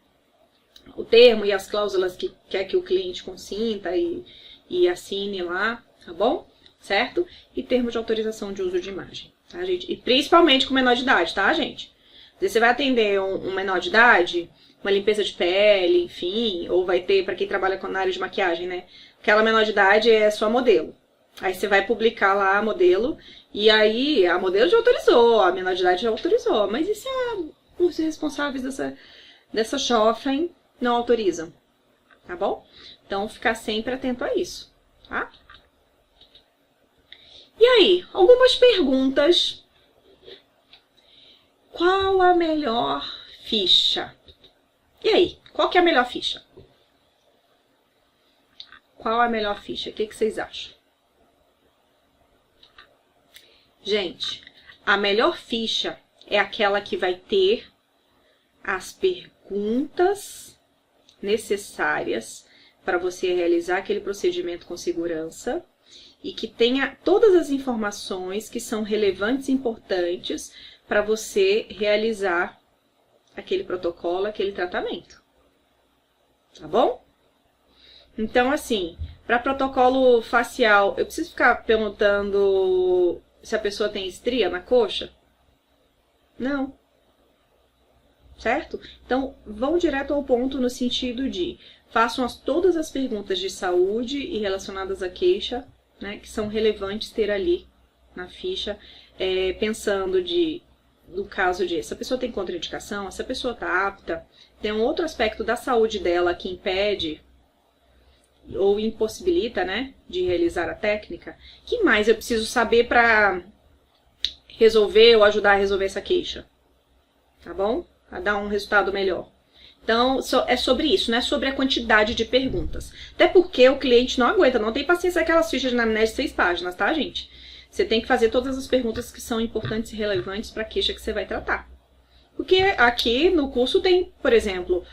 O termo e as cláusulas que quer que o cliente consinta e assine lá, tá bom? Certo? E termo de autorização de uso de imagem, tá, gente? E principalmente com menor de idade, tá, gente? Às vezes você vai atender um menor de idade, uma limpeza de pele, enfim, ou vai ter, para quem trabalha na área de maquiagem, né? Aquela menor de idade é sua modelo. Aí você vai publicar lá a modelo, e aí a modelo já autorizou, a menor de idade já autorizou, mas isso os responsáveis dessa Chofin não autorizam, tá bom? Então, ficar sempre atento a isso, tá? E aí, algumas perguntas. Qual a melhor ficha? E aí, qual que é a melhor ficha? Qual a melhor ficha? O que vocês acham? Gente, a melhor ficha é aquela que vai ter as perguntas necessárias para você realizar aquele procedimento com segurança e que tenha todas as informações que são relevantes e importantes para você realizar aquele protocolo, aquele tratamento. Tá bom? Então, assim, para protocolo facial, eu preciso ficar perguntando se a pessoa tem estria na coxa? Não. Certo? Então, vão direto ao ponto no sentido de façam todas as perguntas de saúde e relacionadas à queixa, né, que são relevantes ter ali na ficha, pensando no caso de se a pessoa tem contraindicação, se a pessoa está apta, tem um outro aspecto da saúde dela que impede ou impossibilita, né, de realizar a técnica. Que mais eu preciso saber para resolver ou ajudar a resolver essa queixa? Tá bom? A dar um resultado melhor. Então, é sobre isso, não é sobre a quantidade de perguntas. Até porque o cliente não aguenta, não tem paciência aquelas fichas de anamnese de 6 páginas, tá, gente? Você tem que fazer todas as perguntas que são importantes e relevantes para a queixa que você vai tratar. Porque aqui no curso tem, por exemplo,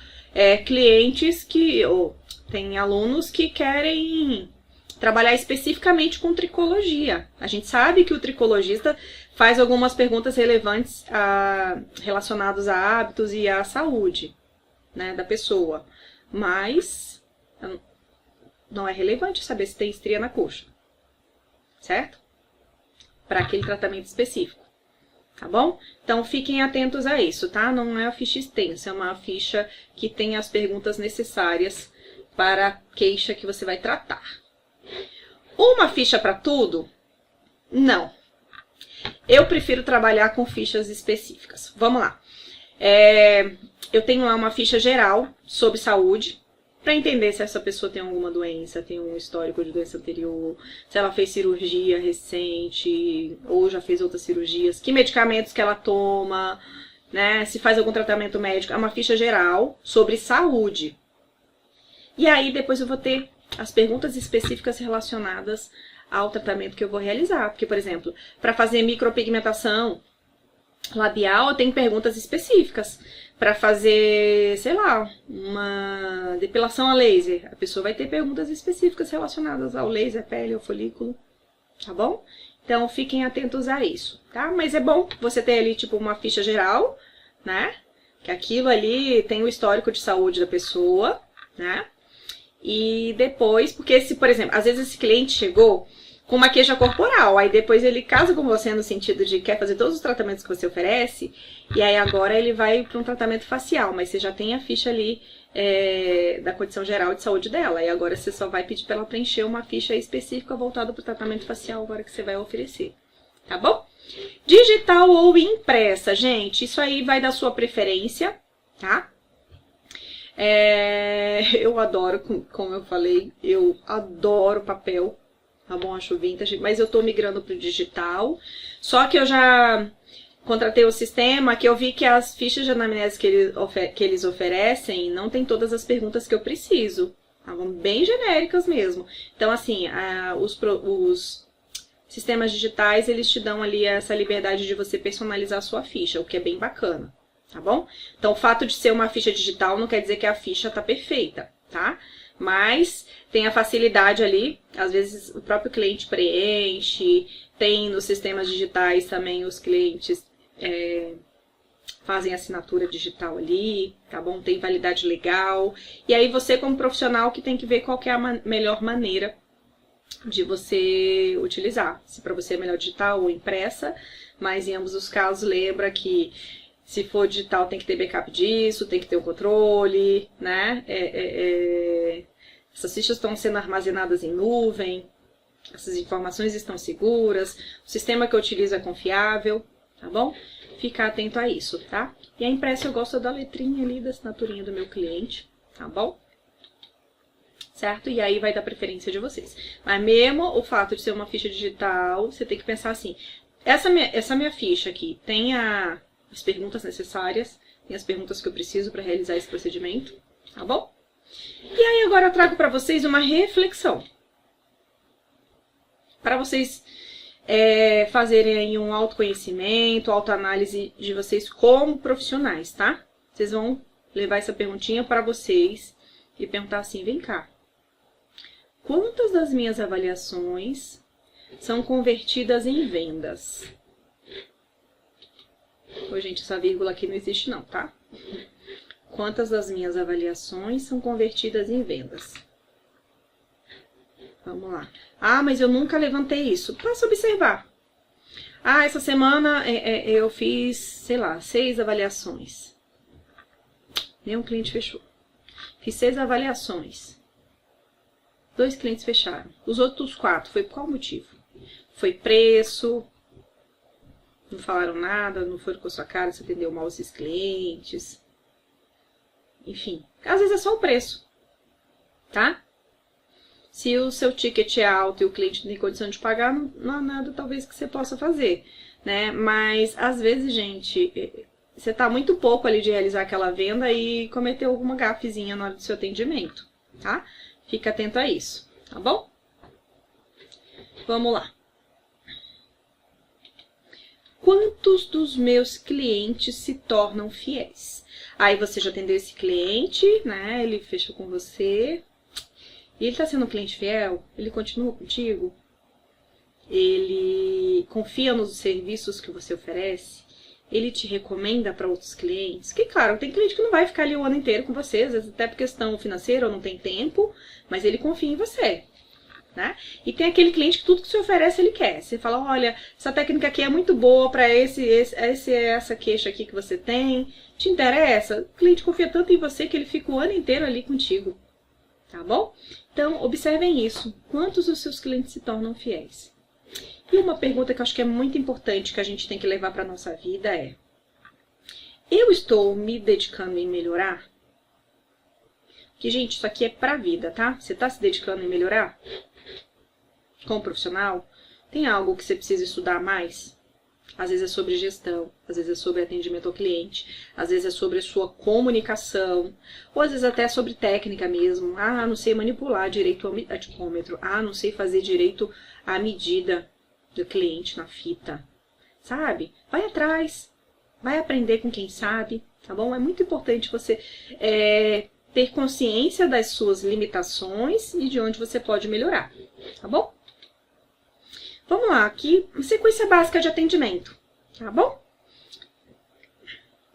clientes ou tem alunos que querem trabalhar especificamente com tricologia. A gente sabe que o tricologista faz algumas perguntas relevantes relacionadas a hábitos e à saúde, né, da pessoa. Mas não é relevante saber se tem estria na coxa. Certo? Para aquele tratamento específico. Tá bom? Então, fiquem atentos a isso, tá? Não é uma ficha extensa, é uma ficha que tem as perguntas necessárias para a queixa que você vai tratar. Uma ficha para tudo? Não. Eu prefiro trabalhar com fichas específicas. Vamos lá. Eu tenho lá uma ficha geral sobre saúde, para entender se essa pessoa tem alguma doença, tem um histórico de doença anterior, se ela fez cirurgia recente ou já fez outras cirurgias, que medicamentos que ela toma, né, se faz algum tratamento médico. É uma ficha geral sobre saúde. E aí depois eu vou ter as perguntas específicas relacionadas ao tratamento que eu vou realizar. Porque, por exemplo, para fazer micropigmentação labial, tem perguntas específicas. Para fazer, sei lá, uma depilação a laser, a pessoa vai ter perguntas específicas relacionadas ao laser, pele, ao folículo, tá bom? Então, fiquem atentos a isso, tá? Mas é bom você ter ali, tipo, uma ficha geral, né? Que aquilo ali tem o histórico de saúde da pessoa, né? E depois, porque se, por exemplo, às vezes esse cliente chegou com uma queixa corporal, aí depois ele casa com você no sentido de quer fazer todos os tratamentos que você oferece, e aí agora ele vai para um tratamento facial, mas você já tem a ficha ali da condição geral de saúde dela, e agora você só vai pedir para ela preencher uma ficha específica voltada para o tratamento facial agora que você vai oferecer, tá bom? Digital ou impressa, gente, isso aí vai da sua preferência, tá? Eu adoro, como eu falei, eu adoro papel, tá bom? Acho vintage, mas eu tô migrando pro digital. Só que eu já contratei o sistema que eu vi que as fichas de anamnese que eles oferecem não tem todas as perguntas que eu preciso. Estavam bem genéricas mesmo. Então, assim, os sistemas digitais, eles te dão ali essa liberdade de você personalizar a sua ficha, o que é bem bacana, tá bom? Então, o fato de ser uma ficha digital não quer dizer que a ficha tá perfeita, tá? Mas tem a facilidade ali, às vezes o próprio cliente preenche, tem nos sistemas digitais também os clientes fazem assinatura digital ali, tá bom? Tem validade legal. E aí você como profissional que tem que ver qual que é a melhor maneira de você utilizar. Se para você é melhor digital ou impressa, mas em ambos os casos lembra que se for digital tem que ter backup disso, tem que ter um controle, né? Essas fichas estão sendo armazenadas em nuvem, essas informações estão seguras, o sistema que eu utilizo é confiável, tá bom? ficar atento a isso, tá? E a impressa eu gosto da letrinha ali, da assinaturinha do meu cliente, tá bom? Certo? E aí vai dar preferência de vocês. Mas mesmo o fato de ser uma ficha digital, você tem que pensar assim, essa minha ficha aqui tem as perguntas necessárias, tem as perguntas que eu preciso para realizar esse procedimento, tá bom? E aí agora eu trago para vocês uma reflexão. Para vocês fazerem aí um autoconhecimento, autoanálise de vocês como profissionais, tá? Vocês vão levar essa perguntinha para vocês e perguntar assim, vem cá, quantas das minhas avaliações são convertidas em vendas? Ô, gente, essa vírgula aqui não existe não, tá? Quantas das minhas avaliações são convertidas em vendas? Vamos lá. Ah, mas eu nunca levantei isso. Passa a observar. Ah, essa semana eu fiz, sei lá, 6 avaliações. Nenhum cliente fechou. Fiz 6 avaliações. 2 clientes fecharam. Os outros 4, foi por qual motivo? Foi preço, não falaram nada, não foram com a sua cara, você atendeu mal esses clientes. Enfim, às vezes é só o preço, tá? Se o seu ticket é alto e o cliente não tem condição de pagar, não há nada talvez que você possa fazer, né? Mas às vezes, gente, você tá muito pouco ali de realizar aquela venda e cometeu alguma gafezinha na hora do seu atendimento, tá? Fica atento a isso, tá bom? Vamos lá. Quantos dos meus clientes se tornam fiéis? Aí você já atendeu esse cliente, né? Ele fechou com você. E ele tá sendo um cliente fiel? Ele continua contigo? Ele confia nos serviços que você oferece? Ele te recomenda para outros clientes? Que, claro, tem cliente que não vai ficar ali o ano inteiro com você, às vezes até por questão financeira ou não tem tempo, mas ele confia em você, né? E tem aquele cliente que tudo que você oferece ele quer. Você fala, olha, essa técnica aqui é muito boa para essa queixa aqui que você tem. Te interessa? O cliente confia tanto em você que ele fica o ano inteiro ali contigo. Tá bom? Então, observem isso. Quantos dos seus clientes se tornam fiéis? E uma pergunta que eu acho que é muito importante que a gente tem que levar para a nossa vida é: eu estou me dedicando em melhorar? Porque, gente, isso aqui é pra vida, tá? Você tá se dedicando em melhorar? Como profissional? Tem algo que você precisa estudar mais? Às vezes é sobre gestão, às vezes é sobre atendimento ao cliente, às vezes é sobre a sua comunicação, ou às vezes até sobre técnica mesmo. Ah, não sei manipular direito o atipômetro. Ah, não sei fazer direito a medida do cliente na fita. Sabe? Vai atrás, vai aprender com quem sabe, tá bom? É muito importante você ter consciência das suas limitações e de onde você pode melhorar, tá bom? Vamos lá, aqui, sequência básica de atendimento, tá bom?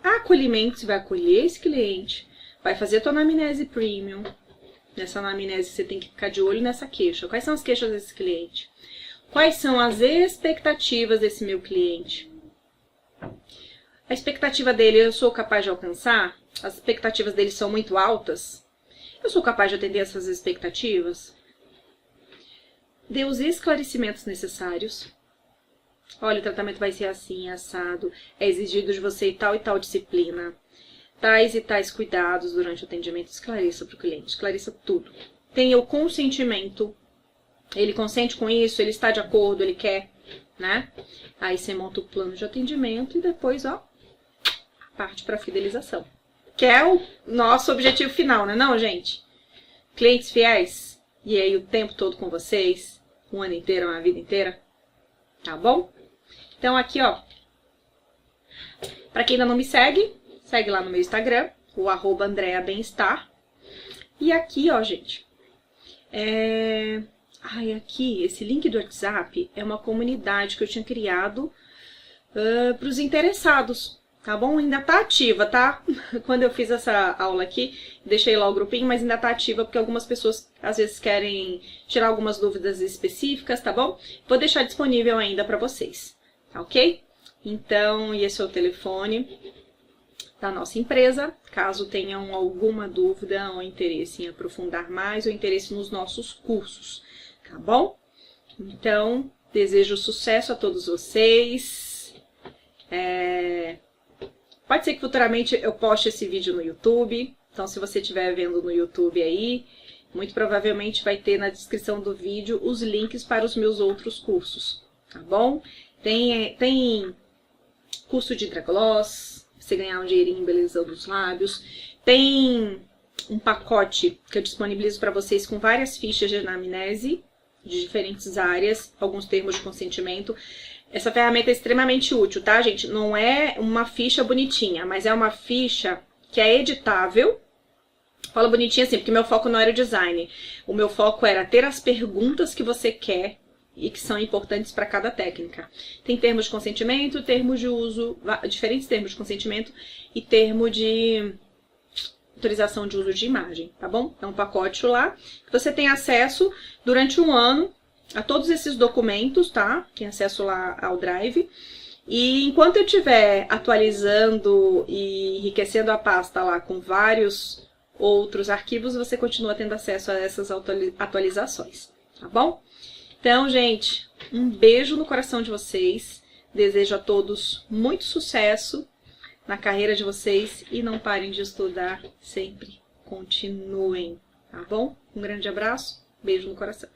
Acolhimento, você vai acolher esse cliente, vai fazer a tua anamnese premium. Nessa anamnese você tem que ficar de olho nessa queixa. Quais são as queixas desse cliente? Quais são as expectativas desse meu cliente? A expectativa dele, eu sou capaz de alcançar? As expectativas dele são muito altas? Eu sou capaz de atender essas expectativas? Dê os esclarecimentos necessários. Olha, o tratamento vai ser assim, assado. É exigido de você e tal disciplina. Tais e tais cuidados durante o atendimento. Esclareça para o cliente. Esclareça tudo. Tenha o consentimento. Ele consente com isso, ele está de acordo, ele quer, né? Aí você monta o plano de atendimento e depois, ó, parte para a fidelização. Que é o nosso objetivo final, né não, gente? Clientes fiéis. E aí o tempo todo com vocês. Um ano inteiro, uma vida inteira. Tá bom? Então aqui, ó. Pra quem ainda não me segue, segue lá no meu Instagram, o @AndreaBemestar. E aqui, ó, gente. Ai, aqui, esse link do WhatsApp é uma comunidade que eu tinha criado pros interessados. Tá bom? Ainda tá ativa, tá? Quando eu fiz essa aula aqui, deixei lá o grupinho, mas ainda tá ativa porque algumas pessoas às vezes querem tirar algumas dúvidas específicas, tá bom? Vou deixar disponível ainda pra vocês, tá ok? Então, esse é o telefone da nossa empresa, caso tenham alguma dúvida ou interesse em aprofundar mais ou interesse nos nossos cursos, tá bom? Então, desejo sucesso a todos vocês. Pode ser que futuramente eu poste esse vídeo no YouTube. Então, se você estiver vendo no YouTube aí, muito provavelmente vai ter na descrição do vídeo os links para os meus outros cursos, tá bom? Tem curso de hidrogloss, você ganhar um dinheirinho embelezando os lábios. Tem um pacote que eu disponibilizo para vocês com várias fichas de anamnese de diferentes áreas, alguns termos de consentimento. Essa ferramenta é extremamente útil, tá, gente? Não é uma ficha bonitinha, mas é uma ficha que é editável. Falo bonitinha assim, porque meu foco não era o design. O meu foco era ter as perguntas que você quer e que são importantes para cada técnica. Tem termos de consentimento, termos de uso, diferentes termos de consentimento e termo de autorização de uso de imagem, tá bom? É um pacote lá que você tem acesso durante um ano a todos esses documentos, tá? Tem acesso lá ao Drive. E enquanto eu estiver atualizando e enriquecendo a pasta lá com vários outros arquivos, você continua tendo acesso a essas atualizações, tá bom? Então, gente, um beijo no coração de vocês. Desejo a todos muito sucesso na carreira de vocês e não parem de estudar sempre. Continuem, tá bom? Um grande abraço, beijo no coração.